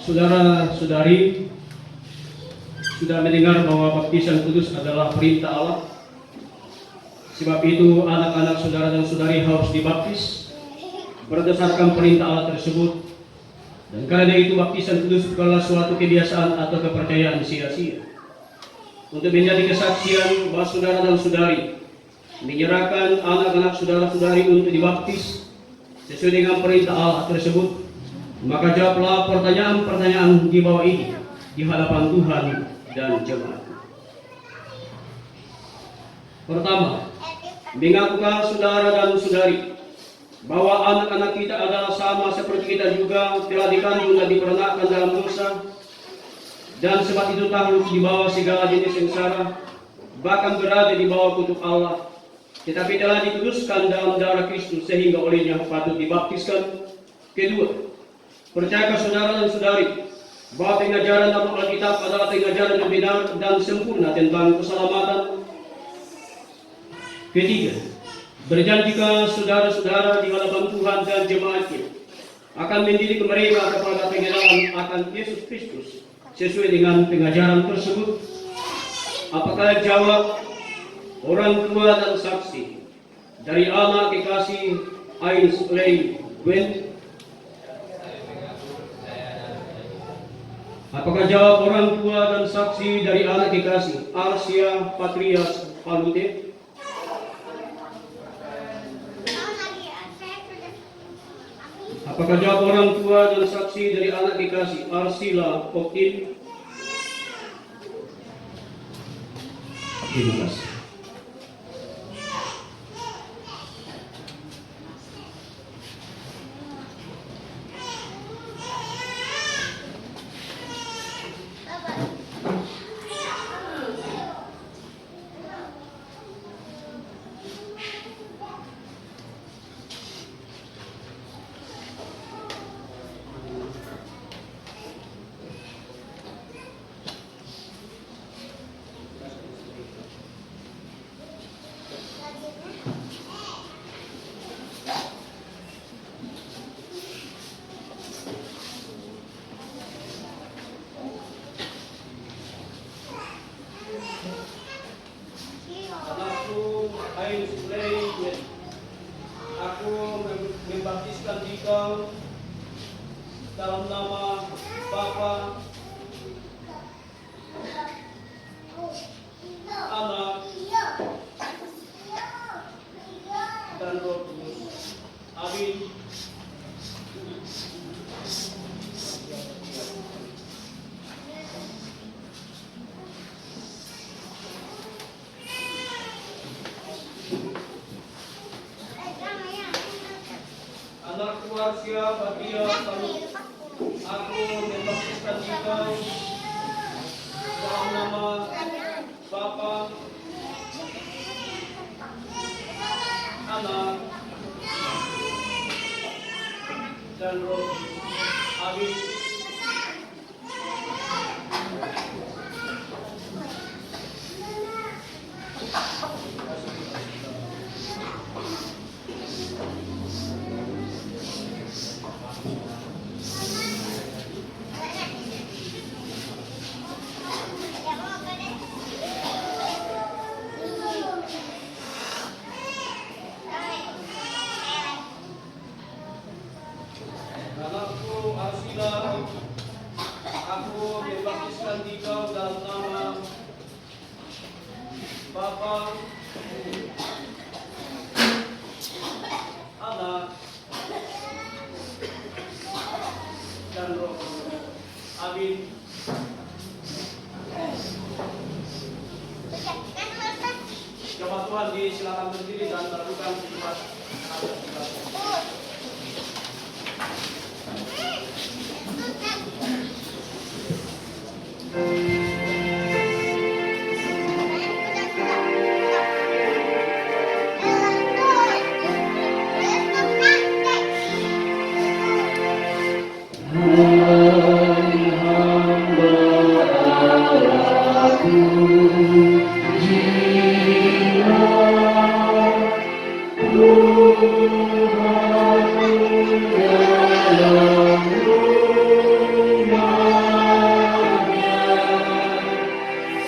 Saudara-saudari sudah mendengar bahwa baptisan kudus adalah perintah Allah. Sebab itu anak-anak saudara dan saudari harus dibaptis berdasarkan perintah Allah tersebut. Dan karena itu baptisan kudus bukanlah suatu kebiasaan atau kepercayaan sia-sia. Untuk menjadi kesaksian bahwa saudara dan saudari menyerahkan anak-anak saudara-saudari untuk dibaptis sesuai dengan perintah Allah tersebut, maka jawablah pertanyaan-pertanyaan di bawah ini di hadapan Tuhan dan jemaat. Pertama, mengakukah saudara dan saudari bahwa anak-anak kita adalah sama seperti kita juga telah dikandung dan diperanakan dalam dosa, dan sebab itu tanggung di bawah segala jenis sengsara, bahkan berada di bawah kutuk Allah, tetapi telah dikuduskan dalam darah Kristus sehingga olehnya patut dibaptiskan. Kedua, percayakah saudara dan saudari bahwa pengajaran dalam Alkitab adalah pengajaran yang benar dan sempurna tentang keselamatan? Ketiga, berjanjikah saudara-saudara di hadapan Tuhan dan jemaatnya akan mendidik mereka kepada pengenalan akan Yesus Kristus sesuai dengan pengajaran tersebut? Apakah jawab orang tua dan saksi dari anak kekasih Ainsley Gwen? Apakah jawab orang tua dan saksi dari anak kekasih Arsia Patrias Palute? Apakah jawab orang tua dan saksi dari anak kekasih Arsila Oktin? Terima kasih. Aku membaptiskan engkau dalam nama Bapa, Anak, dan Roh Kudus. Amin. Anakku Arsia Patrias Palute, aku membaptiskan engkau dalam nama Bapa, Anak, dan Roh Kudus. Amin. Anakku Arsila, aku membaptiskan engkau dalam nama Bapa, Anak, dan Roh Kudus. Amin. Jemaat Tuhan disilakan berdiri dan melakukan khidmat adat ibadah. Thank you. Hai hamba Allahku, jiwa dalam rumahnya,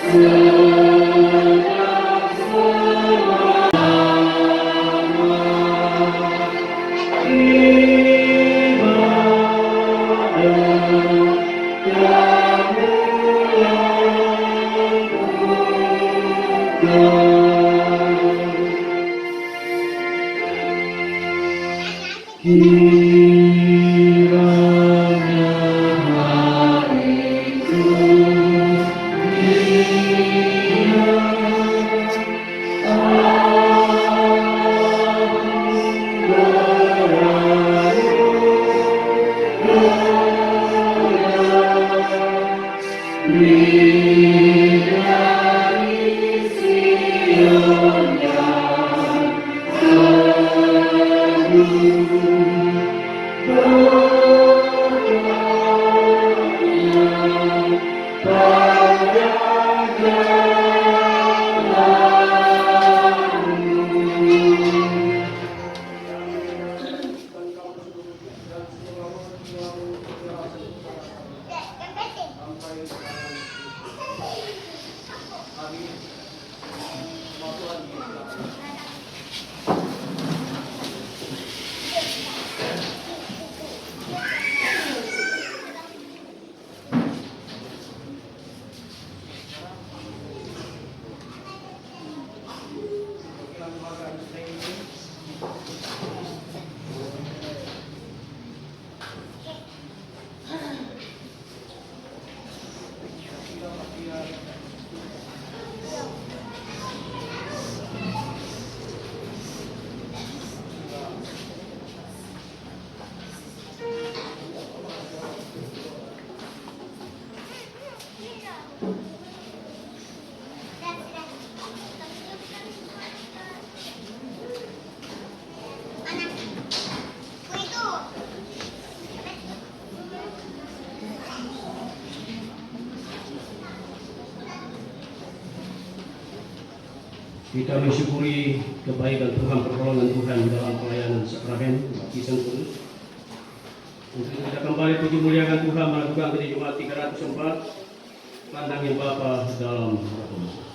senang selama kiranya hari itu dia Kita mensyukuri kebaikan Tuhan, pertolongan Tuhan dalam pelayanan sakramen baptisan kudus. Untuk kita kembali puji muliakan Tuhan melakukan ke Jumat 304, pandangin Bapa dalam Roh.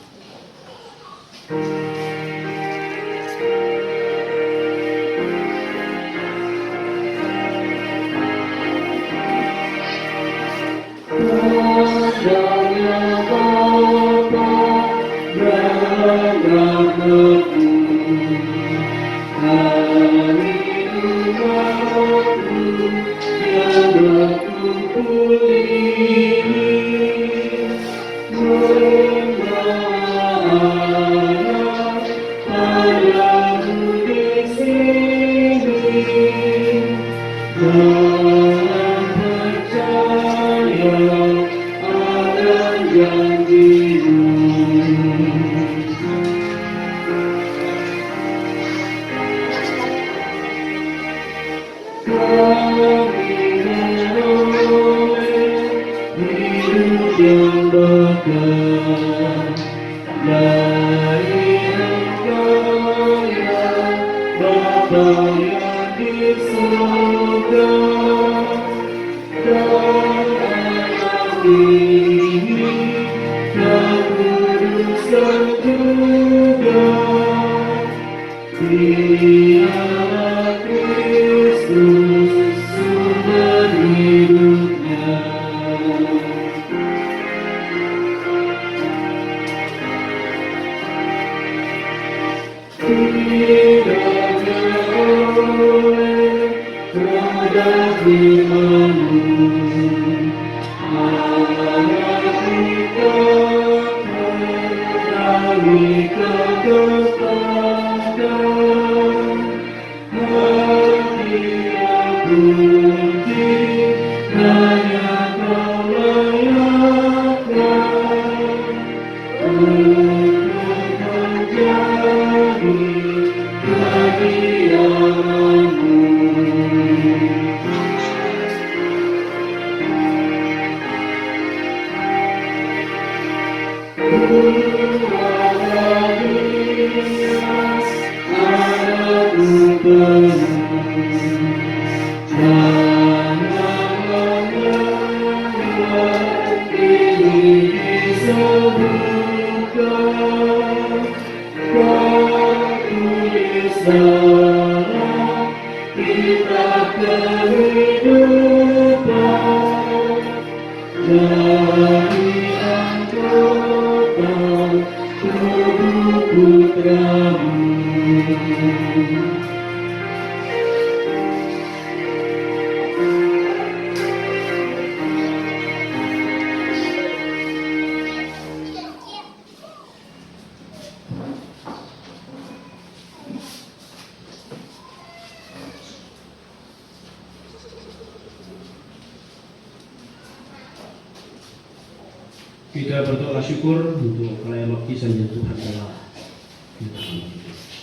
Kita berdoa syukur untuk pelayan baptisan yang Tuhan telah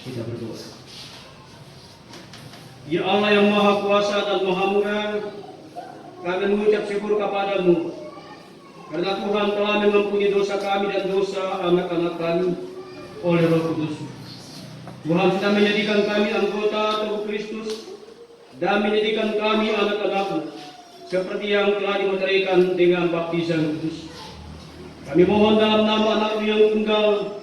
kita berdoa. Ya Allah yang Maha Kuasa dan Maha Murah, kami mengucap syukur kepadamu karena Tuhan telah mengampuni dosa kami dan dosa anak-anak kami oleh Roh Kudus. Tuhan sudah menjadikan kami anggota tubuh Kristus dan menjadikan kami anak-anak-Mu seperti yang telah dimeteraikan dengan baptisan kudus. Kami mohon dalam nama anak-Mu yang tunggal,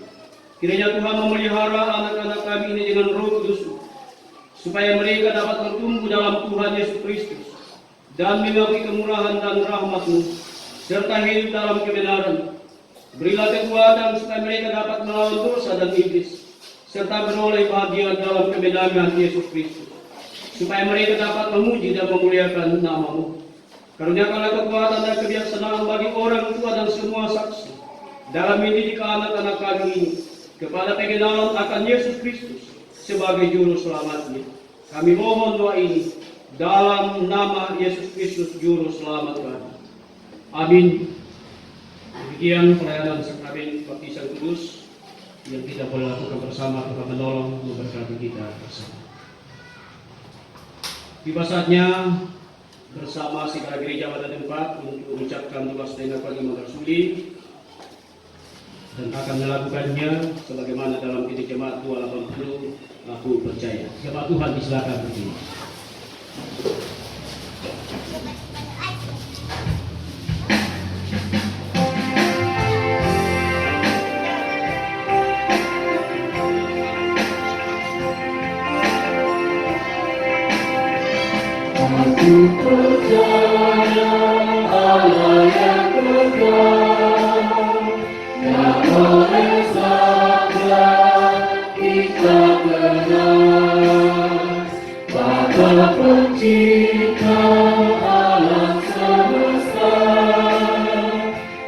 kiranya Tuhan memelihara anak-anak kami ini dengan Roh Kudus, supaya mereka dapat bertumbuh dalam Tuhan Yesus Kristus dan mengakui kemurahan dan rahmat-Mu, serta hidup dalam kebenaran. Berilah kekuatan supaya mereka dapat melawan dosa dan iblis, serta beroleh bahagia dalam kemenangan Yesus Kristus, supaya mereka dapat memuji dan memuliakan nama-Mu. Karuniakanlah kekuatan dan kebijaksanaan bagi orang tua dan semua saksi dalam mendidik anak-anak kami ini kepada pengenalan akan Yesus Kristus sebagai juru selamatnya. Kami mohon doa ini dalam nama Yesus Kristus juru selamat kami. Amin. Demikian pelayanan sakramen baptisan kudus yang kita boleh lakukan bersama. Tuhan menolong memberkati kita bersama. Tiba saatnya bersama segala gereja pada tempat untuk mengucapkan doa setengah kalimat rasuli dan akan melakukannya sebagaimana dalam kitab Jemaat 280, aku percaya. Jemaat Tuhan disilakan berdiri. Aku percaya Allah yang kekal, yang oleh Sabda kita kenal, Bapa Pencipta alam semesta,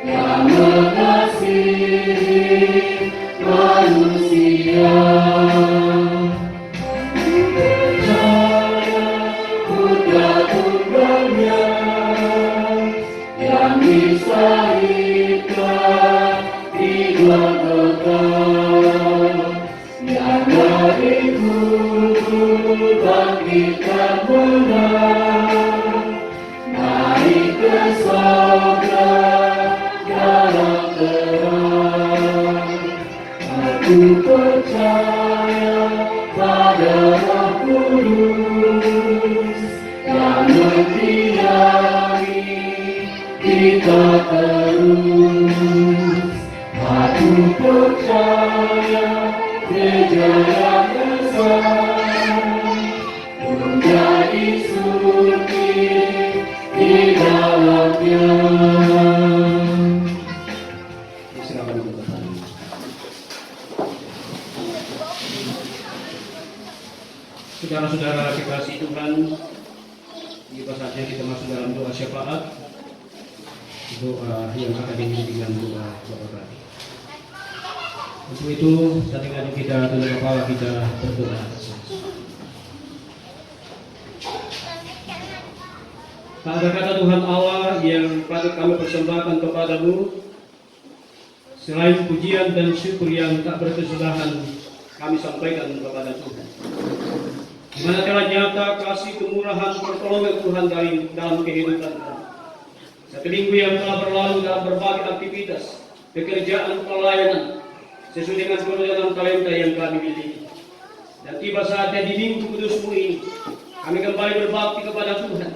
yang mengasihi manusia. Yang disalibkan di Golgota, yang dari kubur bangkitkan menang, naik ke sorga dalam terang. Aku percaya pada Roh Kudus yang membiayai kita terus. Aku percaya gereja yang besar menjadi suci di dalamnya. Silakan duduk. Saudara-saudara kekasih Tuhan, tiba saatnya kita masuk dalam doa syafaat, doa yang akan diikuti dengan doa Bapa. Untuk itu, saatnya kita tunduk kepala kita berdoa. Tak ada kata Tuhan Allah yang patut kami persembahkan kepadamu selain pujian dan syukur yang tak berkesudahan kami sampaikan kepada Tuhan. Di mana telah nyata kasih kemurahan pertolongan Tuhan dalam kehidupan kami. Satu minggu yang telah berlalu dalam berbagai aktivitas, pekerjaan, pelayanan, sesuai dengan kerugian talenta yang kami miliki. Dan tiba saatnya di minggu kudusmu ini, kami kembali berbakti kepada Tuhan.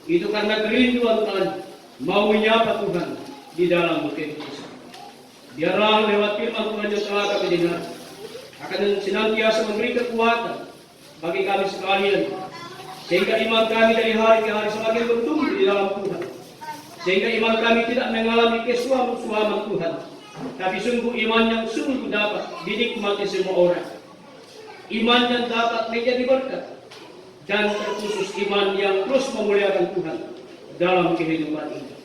Itu karena kerinduan kami mau menyapa Tuhan di dalam kehidupan. Biarlah lewat firman Tuhan yang telah kami dengar, akan senantiasa memberi kekuatan bagi kami sekalian, sehingga iman kami dari hari ke hari semakin bertumbuh di dalam Tuhan, sehingga iman kami tidak mengalami kesuaman Tuhan, tapi sungguh iman yang sungguh dapat dinikmati semua orang, iman yang dapat menjadi berkat, dan terkhusus iman yang terus memuliakan Tuhan dalam kehidupan ini.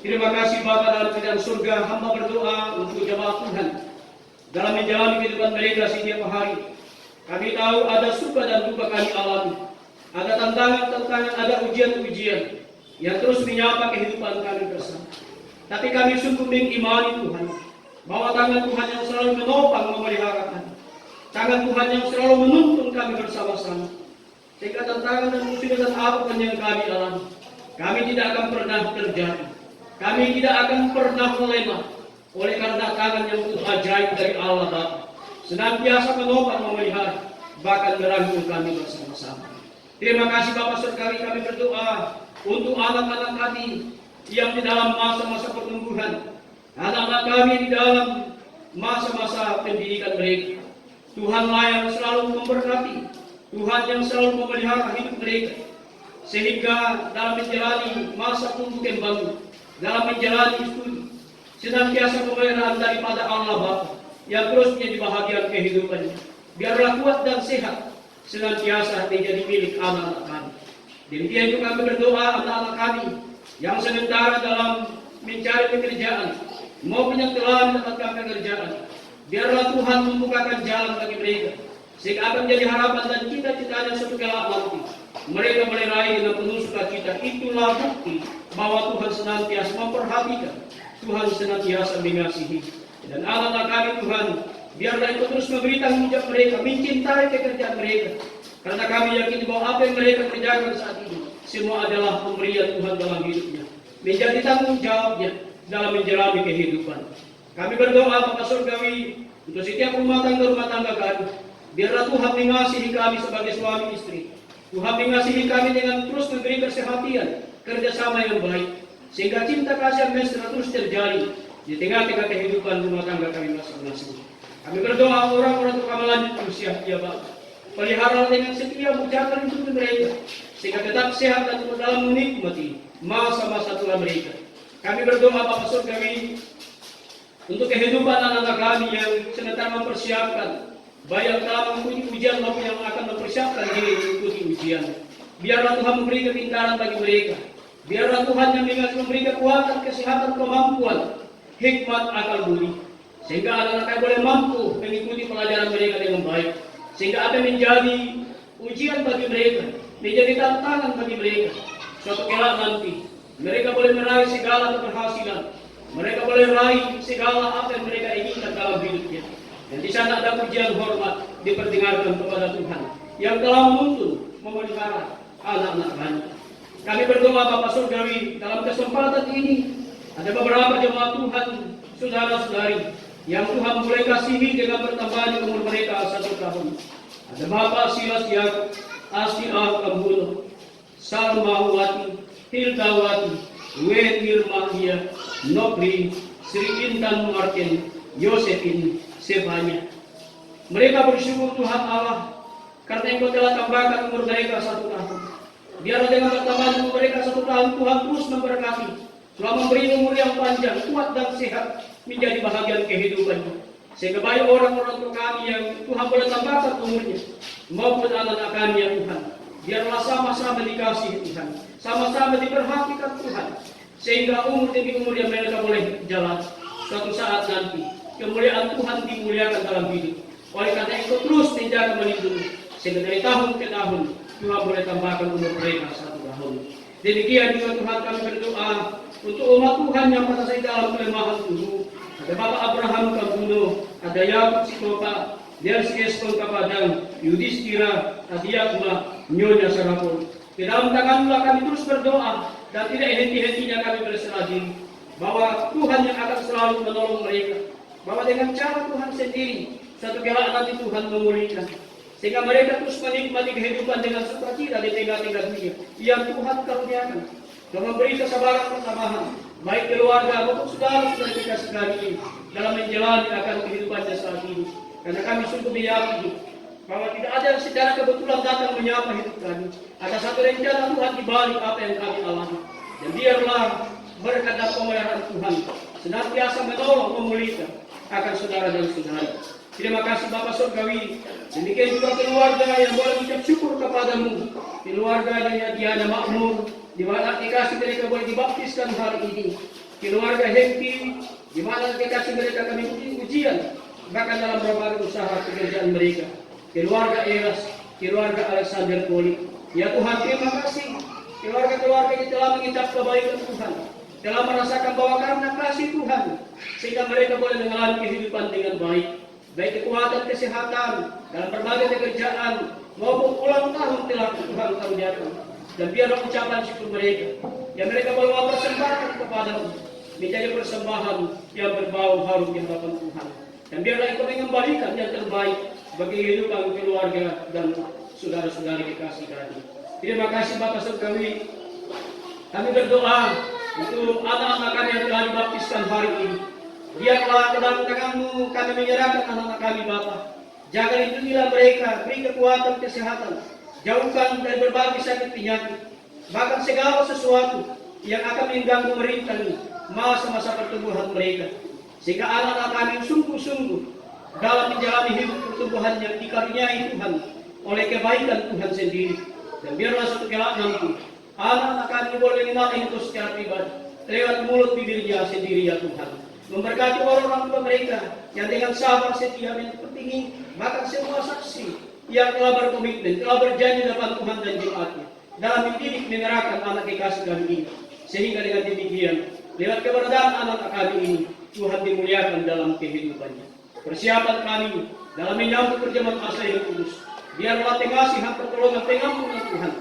Terima kasih Bapa dalam kerajaan surga, hamba berdoa untuk jemaat Tuhan dalam menjalani kehidupan mereka setiap hari. Kami tahu ada suka dan duka kami alami, ada tantangan-tantangan, ada ujian-ujian yang terus menyapa kehidupan kami bersama. Tapi kami sungguh mengimani Tuhan, bahwa tangan Tuhan yang selalu menopang memelihara kami. Tangan Tuhan yang selalu menuntun kami bersama-sama. Sehingga tantangan dan musibah dan apapun yang kami alami, kami tidak akan pernah terjadi. Kami tidak akan pernah melemah. Oleh karena tangan yang begitu ajaib dari Allah Bapa senantiasa menopang memelihara, bahkan merangkul kami bersama-sama. Terima kasih Bapak Surgawi, kami berdoa untuk anak-anak kami yang di dalam masa-masa pertumbuhan, anak-anak kami di dalam masa-masa pendidikan mereka. Tuhanlah yang selalu memberkati, Tuhan yang selalu memelihara hidup mereka, sehingga dalam menjalani masa tumbuh kembang, dalam menjalani studi, senantiasa pemeliharaan daripada Allah Bapa yang terus menjadi bahagian kehidupannya. Biarlah kuat dan sehat senantiasa menjadi milik anak-anak kami. Demikian juga kami berdoa anak-anak kami yang sementara dalam mencari pekerjaan maupun yang telah mendapatkan pekerjaan. Biarlah Tuhan membukakan jalan bagi mereka, sehingga akan menjadi harapan dan cita-citanya suatu kelak nanti. Mereka meraih dengan penuh sukacita. Itulah bukti bahwa Tuhan senantiasa memperhatikan, Tuhan senantiasa mengasihi. Dan anak-anak kami Tuhan, biarlah itu terus memberi tanggung jawab mereka, mencintai pekerjaan mereka. Karena kami yakin bahwa apa yang mereka kerjakan saat ini, semua adalah pemberian Tuhan dalam hidupnya, menjadi tanggung jawabnya dalam menjalani kehidupan. Kami berdoa Bapa Surgawi untuk setiap rumah tangga kami. Biarlah Tuhan mengasihi kami sebagai suami istri. Tuhan mengasihi kami dengan terus memberi kesehatan, kerjasama yang baik, sehingga cinta kasih mesra terus terjadi di tengah-tengah kehidupan rumah tangga kami masing-masing. Kami berdoa orang-orang untuk kami lanjut usia, ya Bapak. Pelihara dengan setia ucapan hidup mereka, sehingga tetap sehat dan dalam menikmati masa-masa tua mereka. Kami berdoa Bapak Surgawi untuk kehidupan anak-anak kami yang sementara mempersiapkan, baik yang telah mengikuti ujian maupun yang akan mempersiapkan diri mengikuti ujian. Biarlah Tuhan memberi kepintaran bagi mereka. Biarlah Tuhan yang memberi kekuatan, kesehatan, kemampuan, hikmat, akal budi, sehingga anak-anak kami boleh mampu mengikuti pelajaran mereka dengan baik. Sehingga apa yang menjadi ujian bagi mereka, menjadi tantangan bagi mereka, suatu kelak nanti mereka boleh meraih segala keberhasilan. Mereka boleh raih segala apa yang mereka inginkan dalam hidupnya. Dan di sana ada pujian hormat diperdengarkan kepada Tuhan yang telah menuntun memelihara anak-anak kami. Kami berdoa Bapak Surgawi, dalam kesempatan ini ada beberapa jemaat Tuhan, saudara-saudari yang Tuhan boleh kasihi dengan bertambahnya umur mereka 1 tahun. Ada Bapak Silas Yakub, Asti Kambuno, Salma Wati, Hildawati, Wen Irmahia, Nopri, Sri Intan Martin, Yosefin, Sebanya. Mereka bersyukur Tuhan Allah karena Engkau telah tambahkan umur mereka 1 tahun. Biarlah dengan bertambahnya umur mereka 1 tahun, Tuhan terus memberkati, telah memberi umur yang panjang, kuat dan sehat menjadi bahagian kehidupannya. Sehingga banyak orang-orang tua kami yang Tuhan boleh tambahkan umurnya, maupun anak-anak kami ya Tuhan. Biarlah sama-sama dikasihi Tuhan, sama-sama diperhatikan Tuhan, sehingga umur demi umur yang mereka boleh jalan. Suatu saat nanti kemuliaan Tuhan dimuliakan dalam hidup. Oleh karena itu terus menjaga melindungi, sehingga dari tahun ke tahun Tuhan boleh tambahkan umur mereka 1 tahun. Demikian juga Tuhan kami berdoa untuk umat Tuhan yang pada saat dalam kelemahan tubuh. Ada Bapak Abraham Kambuno, ada Yakub Sikopa, Dersi Eskon Kapadang, Yudhistira, Adiakma, Nyonya Sarapon. Di dalam tanganlah kami terus berdoa dan tidak henti-hentinya kami berserah diri bahwa Tuhan yang akan selalu menolong mereka, bahwa dengan cara Tuhan sendiri satu kelak nanti Tuhan memulihkan, sehingga mereka terus menikmati kehidupan dengan sukacita di tengah-tengah dunia yang Tuhan karuniakan, dan memberi kesabaran kesabaran baik keluarga maupun saudara-saudara kita sekalian dalam menjalani akan kehidupannya saat ini. Karena kami sungguh meyakini bahwa tidak ada yang secara kebetulan datang menyapa hidup kami. Ada satu rencana Tuhan di balik apa yang kami alami. Dan biarlah berkat dan pemeliharaan Tuhan senantiasa menolong memulihkan akan saudara dan saudara. Terima kasih Bapak Surgawi. Demikian juga keluarga yang boleh mengucap syukur kepadamu. Keluarganya Diana Makmur, di mana dikasih mereka boleh dibaptiskan hari ini. Keluarga Hengki, di mana dikasih mereka kami ujian, bahkan dalam berbagai usaha pekerjaan mereka. Keluarga Eras, keluarga Alexander Poli. Ya Tuhan, terima kasih. Keluarga-keluarga ini telah mengucap kebaikan Tuhan. telah merasakan bahwa karena kasih Tuhan, sehingga mereka boleh mengalami kehidupan dengan baik. Baik kekuatan kesehatan, dalam berbagai pekerjaan, maupun ulang tahun telah Tuhan karuniakan. Dan biarlah ucapan syukur mereka, yang mereka boleh mempersembahkan kepadamu, menjadi persembahan yang berbau harum di hadapan Tuhan. Dan biarlah Engkau mengembalikan yang terbaik bagi kehidupan keluarga dan saudara-saudari kekasih kami. Terima kasih Bapak Surgawi. Kami berdoa untuk anak-anak kami yang telah dibaptiskan hari ini. Biarlah ke dalam tangan-Mu kami menyerahkan anak-anak kami Bapa. Jaga lindungilah mereka, beri kekuatan kesehatan. Jauhkan dari berbagai sakit penyakit. Bahkan segala sesuatu yang akan mengganggu mereka ini masa-masa pertumbuhan mereka. Sehingga anak-anak kami sungguh-sungguh dalam menjalani hidup pertumbuhan yang dikaruniai Tuhan oleh kebaikan Tuhan sendiri. Dan biarlah suatu kelak nanti anak-anak kami boleh mengenal Engkau secara pribadi lewat mulut bibirnya sendiri ya Tuhan. Memberkati orang-orang tua mereka yang dengan sabar setia mendampingi bahkan semua saksi yang telah berkomitmen, telah berjanji depan Tuhan dan jemaatnya dalam mendidik mengerahkan anak kekasih kami ini. Sehingga dengan demikian lewat keberadaan anak-anak kami ini Tuhan dimuliakan dalam kehidupannya. Persiapan kami dalam menyambut perjamuan asa yang kudus, biarlah pengasihan pertolongan pengampunan Tuhan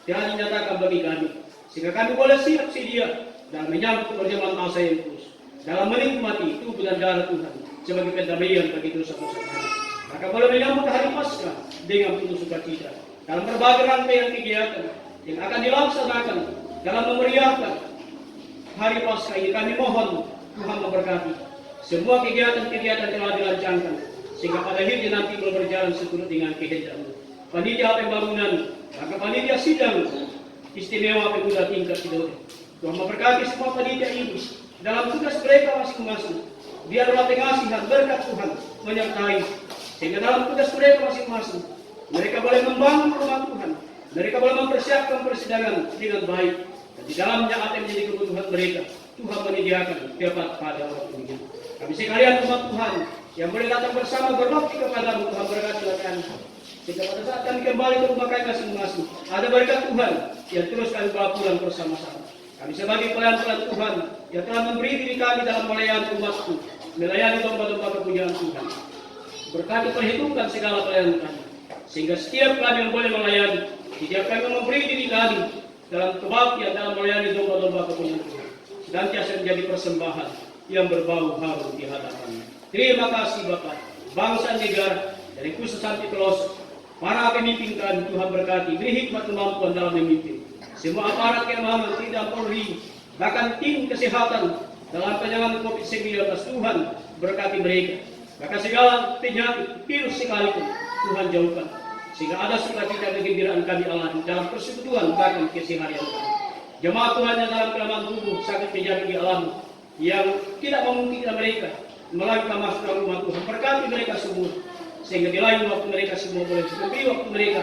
telah dinyatakan bagi kami, sehingga kami boleh siap sedia dalam menyambut perjamuan asa yang kudus, dalam menikmati tubuh dan darah Tuhan sebagai pendamaian bagi dosa-dosa kami. Maka boleh menyambut hari Paskah dengan penuh sukacita dalam berbagai rangkaian kegiatan yang akan dilaksanakan dalam memeriahkan hari Paskah ini. Kami mohon Tuhan memberkati semua kegiatan-kegiatan telah dirancangkan, sehingga pada akhirnya nanti boleh berjalan seturut dengan kehendak-Mu. Panitia pembangunan, maka panitia sidang istimewa pemuda tingkat Sidoarjo, Tuhan memberkati semua panitia ini dalam tugas mereka masing-masing. Biarlah pengasihan berkat Tuhan menyertai, sehingga dalam tugas mereka masing-masing mereka boleh membangun rumah Tuhan, mereka boleh mempersiapkan persidangan dengan baik, dan di dalamnya apa yang menjadi kebutuhan mereka Tuhan menyediakan tepat pada waktunya. Kami sekalian umat Tuhan yang boleh datang bersama berbakti kepada-Mu, Tuhan berkatilah kami, sehingga pada saat kami kembali ke rumah kami masing-masing ada berkat Tuhan yang terus kami bawa pulang bersama-sama. Kami sebagai pelayan-pelayan Tuhan yang telah memberi diri kami dalam melayani umat-Mu, melayani domba-domba kepunyaan Tuhan. Berkati perhitungkan segala pelayanan kami, sehingga setiap kami yang boleh melayani, setiap kami memberi diri kami dalam kebaktian dalam melayani domba-domba kepunyaan Tuhan, senantiasa menjadi persembahan yang berbau harum di hadapan-Mu. Terima kasih Bapak, bangsa negara dari khusus sampai pelosok, para pemimpin kami Tuhan berkati, beri hikmat kemampuan dalam memimpin. Semua aparat keamanan, tidak Polri, bahkan tim kesehatan dalam penanganan COVID-19 Tuhan berkati mereka. Bahkan segala penyakit, virus sekalipun Tuhan jauhkan, sehingga ada sukacita dan kegembiraan kami alami dalam persekutuan bahkan keseharian kami. Jemaat Tuhan yang dalam kelemahan tubuh sakit penyakit dialami yang tidak memungkinkan mereka melangkah masuk dalam rumah Tuhan, berkati mereka semua, sehingga di lain waktu mereka semua boleh memberi waktu mereka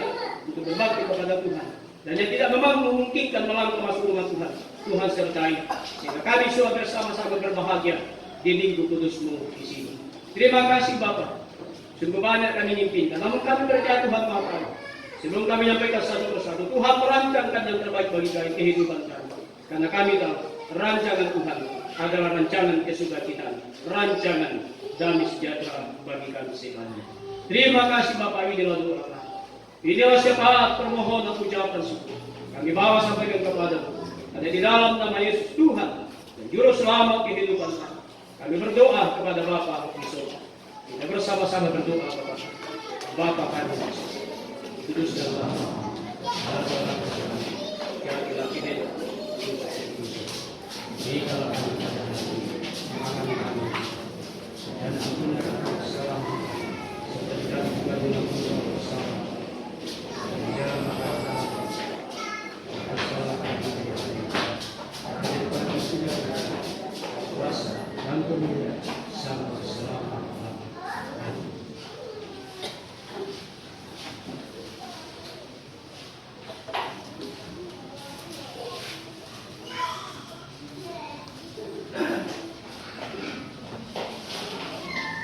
untuk berbakti kepada Tuhan. Dan yang tidak memang memungkinkan melangkah masuk rumah Tuhan, Tuhan sertai, sehingga kami semua bersama-sama berbahagia di minggu kudus-Mu di sini. Terima kasih Bapak, sungguh banyak kami mimpikan, namun kami percaya Tuhan maafkan. Sebelum kami menyampaikan satu persatu, Tuhan merancangkan yang terbaik bagi kami, kehidupan kami. Karena kami tahu rancangan Tuhan adalah rancangan kesukacitaan, rancangan damai sejahtera bagi kami semuanya. Terima kasih Bapak, inilah doa kami. Inilah syafaat permohonan ucapan syukur kami bawa sampaikan kepada-Mu. Ada di dalam nama Yesus Tuhan dan Juru Selamat kehidupan kami. Kami berdoa kepada Bapa di surga. Kita bersama-sama berdoa kepada Bapa kami di surga. Kudus dan Bapa, yang laki-laki itu, jikalau kami pada hati, makan kami, dan ampunkan kesalahan, seperti kami juga mengampuni bersama. Dan jangan marah atas salah kami, dan bagi segala kuasa dan kemuliaan sampai selama-lamanya. Amin.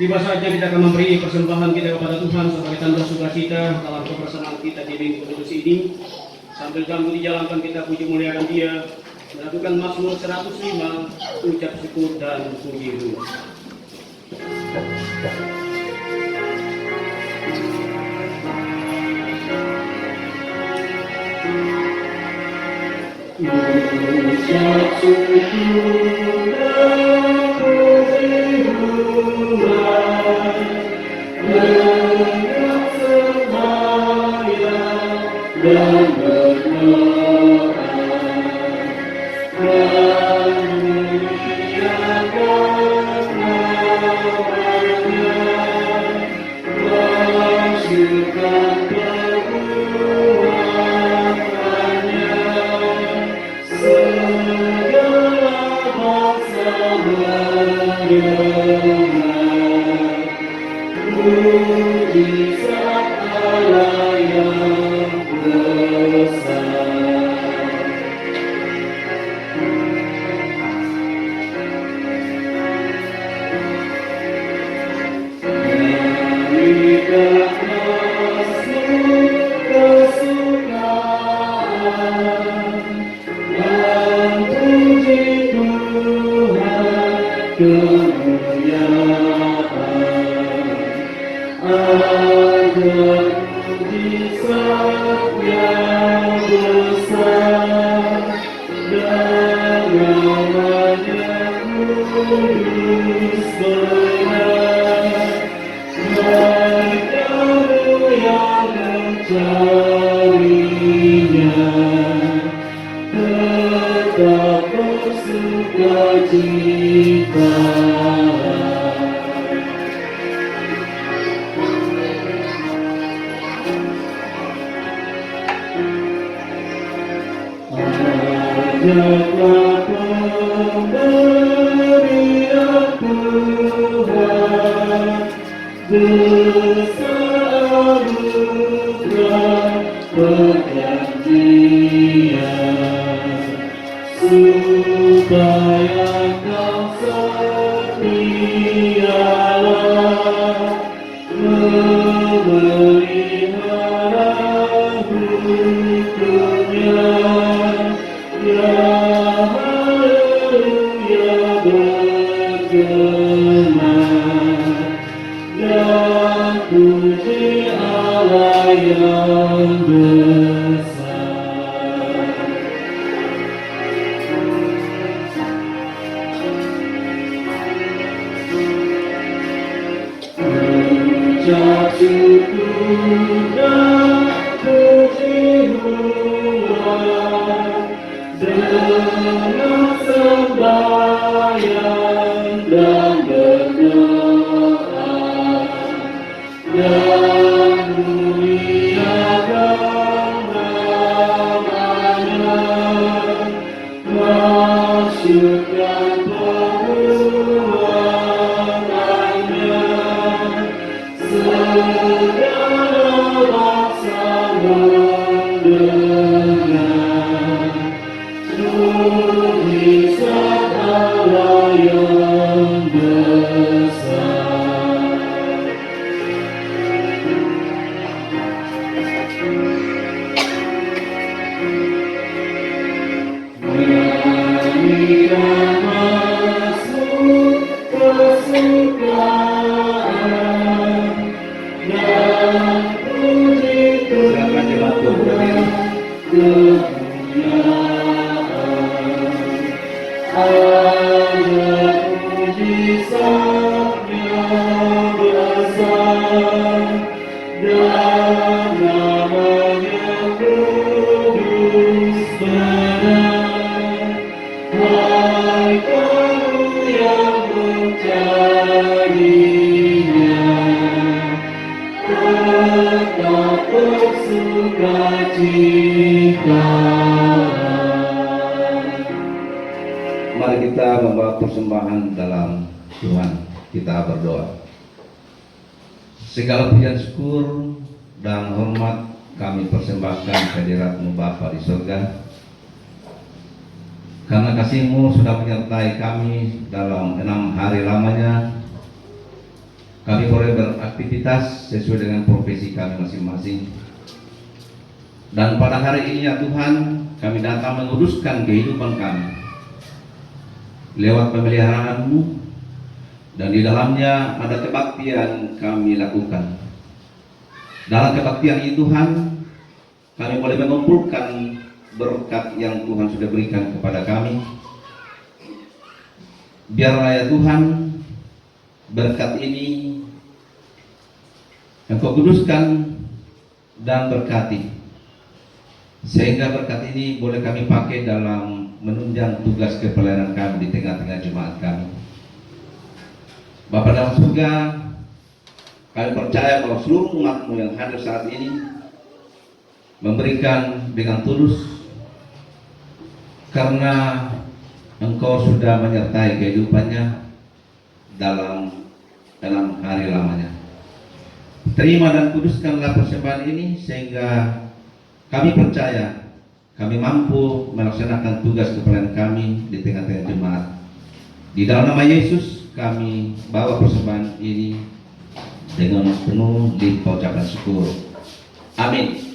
Tiba saja kita akan memberi persembahan kita kepada Tuhan sebagai tanda sukacita dalam kebersamaan kita di minggu kudus ini. Sambil kami dijalankan kita puji muliakan Dia melakukan Mazmur 105, ucap syukur dan puji Tuhan. Ucap syukur dan puji Tuhan, dengan sembahyang dan berdoa, dan memuliakan nama-Nya, masyurkan perbuatannya, segala bangsa mendengar mujizat Allah yang besar. Nyanyikan Mazmur kesukaan dan puji Tuhan kemuliaan. Ada mujizat yang besar dan namanya kudus benar. Mereka yang mencarinya tetap bersukacita. Ajaklah pemberian Tuhan, besar anugerah perjanjian, supaya kau setialah memelihara hukum-Nya. Ya haleluya berkenan, dan puji Allah yang besar. Ucap syukur dan puji Tuhan, dengan sembahyang dan berdoa, dan muliakan nama-Nya, masyurkan perbuatannya, segala bangsa mendengar mujizat Allah yang besar. Nyanyikan Mazmur kesukaan dan puji Tuhan kemuliaan. Ada mujizat yang besar dan namanya kudus benar. Hai kamu yang mencarinya, tetap bersukacita. Mari kita membawa persembahan dalam Tuhan. Kita berdoa. Segala pujian syukur dan hormat kami persembahkan kehadirat-Mu Bapa di surga. Karena kasih-Mu sudah menyertai kami dalam 6 hari lamanya, kami boleh beraktivitas sesuai dengan profesi kami masing-masing. Dan pada hari ini ya Tuhan, kami datang menguduskan kehidupan kami lewat pemeliharaan-Mu, dan di dalamnya ada kebaktian kami lakukan. Dalam kebaktian itu Tuhan, kami boleh mengumpulkan berkat yang Tuhan sudah berikan kepada kami. Biarlah ya Tuhan, berkat ini Engkau kuduskan dan berkati, sehingga berkat ini boleh kami pakai dalam menunjang tugas kepelayanan kami di tengah-tengah jemaat kami. Bapa dalam surga, kami percaya bahwa seluruh umat-Mu yang hadir saat ini memberikan dengan tulus, karena Engkau sudah menyertai kehidupannya dalam 6 hari lamanya. Terima dan kuduskanlah persembahan ini, sehingga kami percaya kami mampu melaksanakan tugas kepelayanan kami di tengah-tengah jemaat. Di dalam nama Yesus kami bawa persembahan ini dengan penuh ucapan syukur. Amin.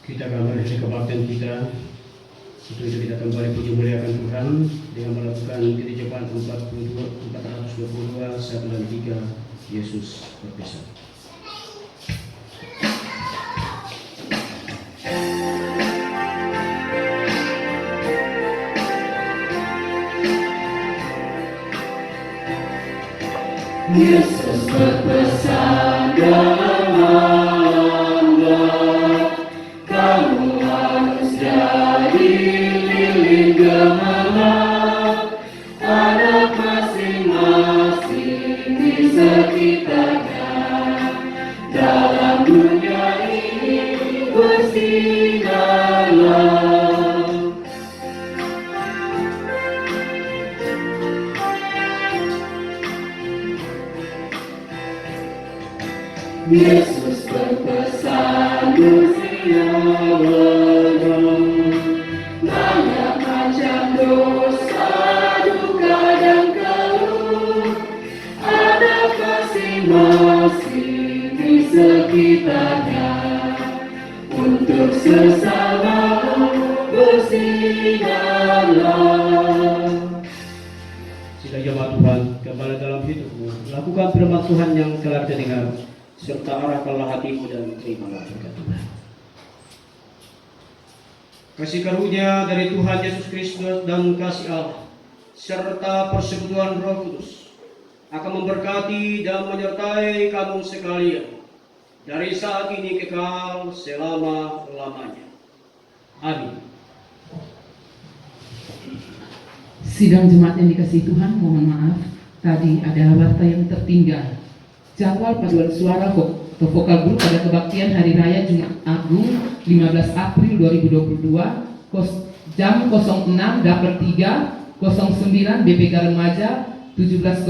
Kita akan mengakhiri kebaktian kita. Untuk itu kita kembali puji muliakan Tuhan dengan melakukan gereja 422, 1 dan 3, Yesus berpisah. Yesus berpesan dalam langkah, kamu harus jadi lilin gemilang, anak masing-masing di sekitarnya. Dalam dunia ini bersinarlah. Yesus berpesan bersinar, banyak macam dosa, duka dan keluh, ada masing-masing di sekitarnya. Untuk sesama bersinarlah. Sila jemaat Tuhan, kembali dalam hidupmu, lakukan firman Tuhan yang telah terdengar, serta arahkanlah hatimu dan terimalah berkat Tuhan. Kasih karunia dari Tuhan Yesus Kristus dan kasih Allah serta persekutuan Roh Kudus akan memberkati dan menyertai kamu sekalian dari saat ini kekal selama-lamanya. Amin. Sidang jemaat yang dikasihi Tuhan, mohon maaf, tadi adalah warta yang tertinggal. Jadwal paduan suara atau vokal grup pada kebaktian Hari Raya Jumat Agung 15 April 2022 jam 06 dapel 3 09 BPK Remaja 17.00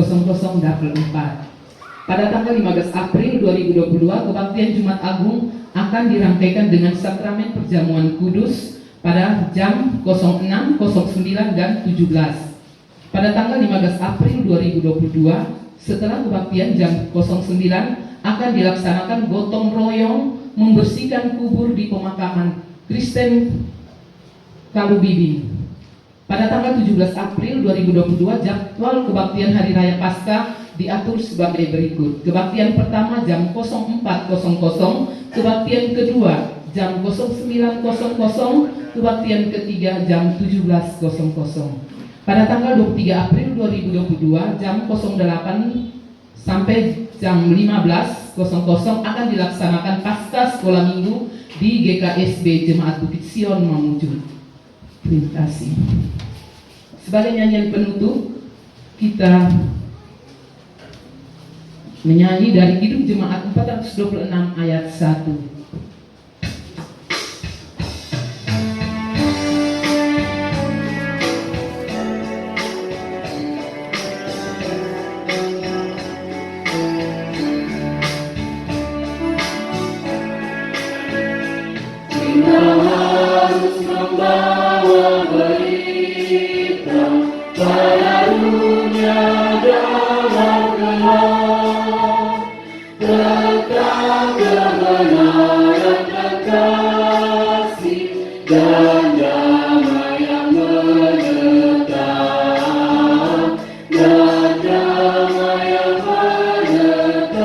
dapel 4. Pada tanggal 15 April 2022 kebaktian Jumat Agung akan dirangkaikan dengan sakramen perjamuan kudus pada jam 06, 09 dan 17. Pada tanggal 15 April 2022 setelah kebaktian jam 09 akan dilaksanakan gotong royong membersihkan kubur di pemakaman Kristen Kalubibing. Pada tanggal 17 April 2022 jadwal kebaktian Hari Raya Paskah diatur sebagai berikut. Kebaktian pertama jam 04.00, kebaktian kedua jam 09.00, kebaktian ketiga jam 17.00. Pada tanggal 23 April 2022 jam 08 sampai jam 15.00 akan dilaksanakan pasca sekolah minggu di GKSB Jemaat Bukit Sion Mamuju. Terima kasih. Sebagai nyanyian penutup, kita menyanyi dari Kidung Jemaat 426 ayat 1. selalunya dalam gelap, tentang kebenaran dan kasih dan damai yang menetap, dan damai yang menetap.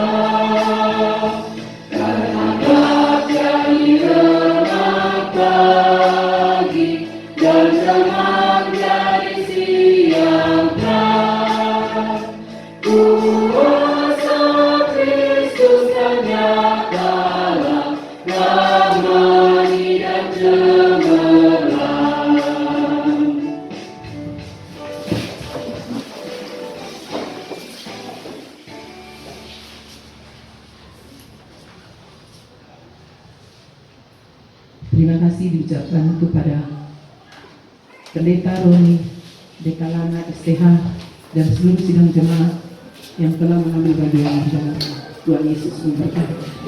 Karena jadi remang pagi dan remang jadi siang terang, kuasa Kristus yang nyatalah damai dan cemerlang. Terima kasih diucapkan kepada Pendeta Roni, Dekalana STH, dan seluruh sidang jemaat yang telah mengambil bagian dalam Tuhan Yesus memberkati.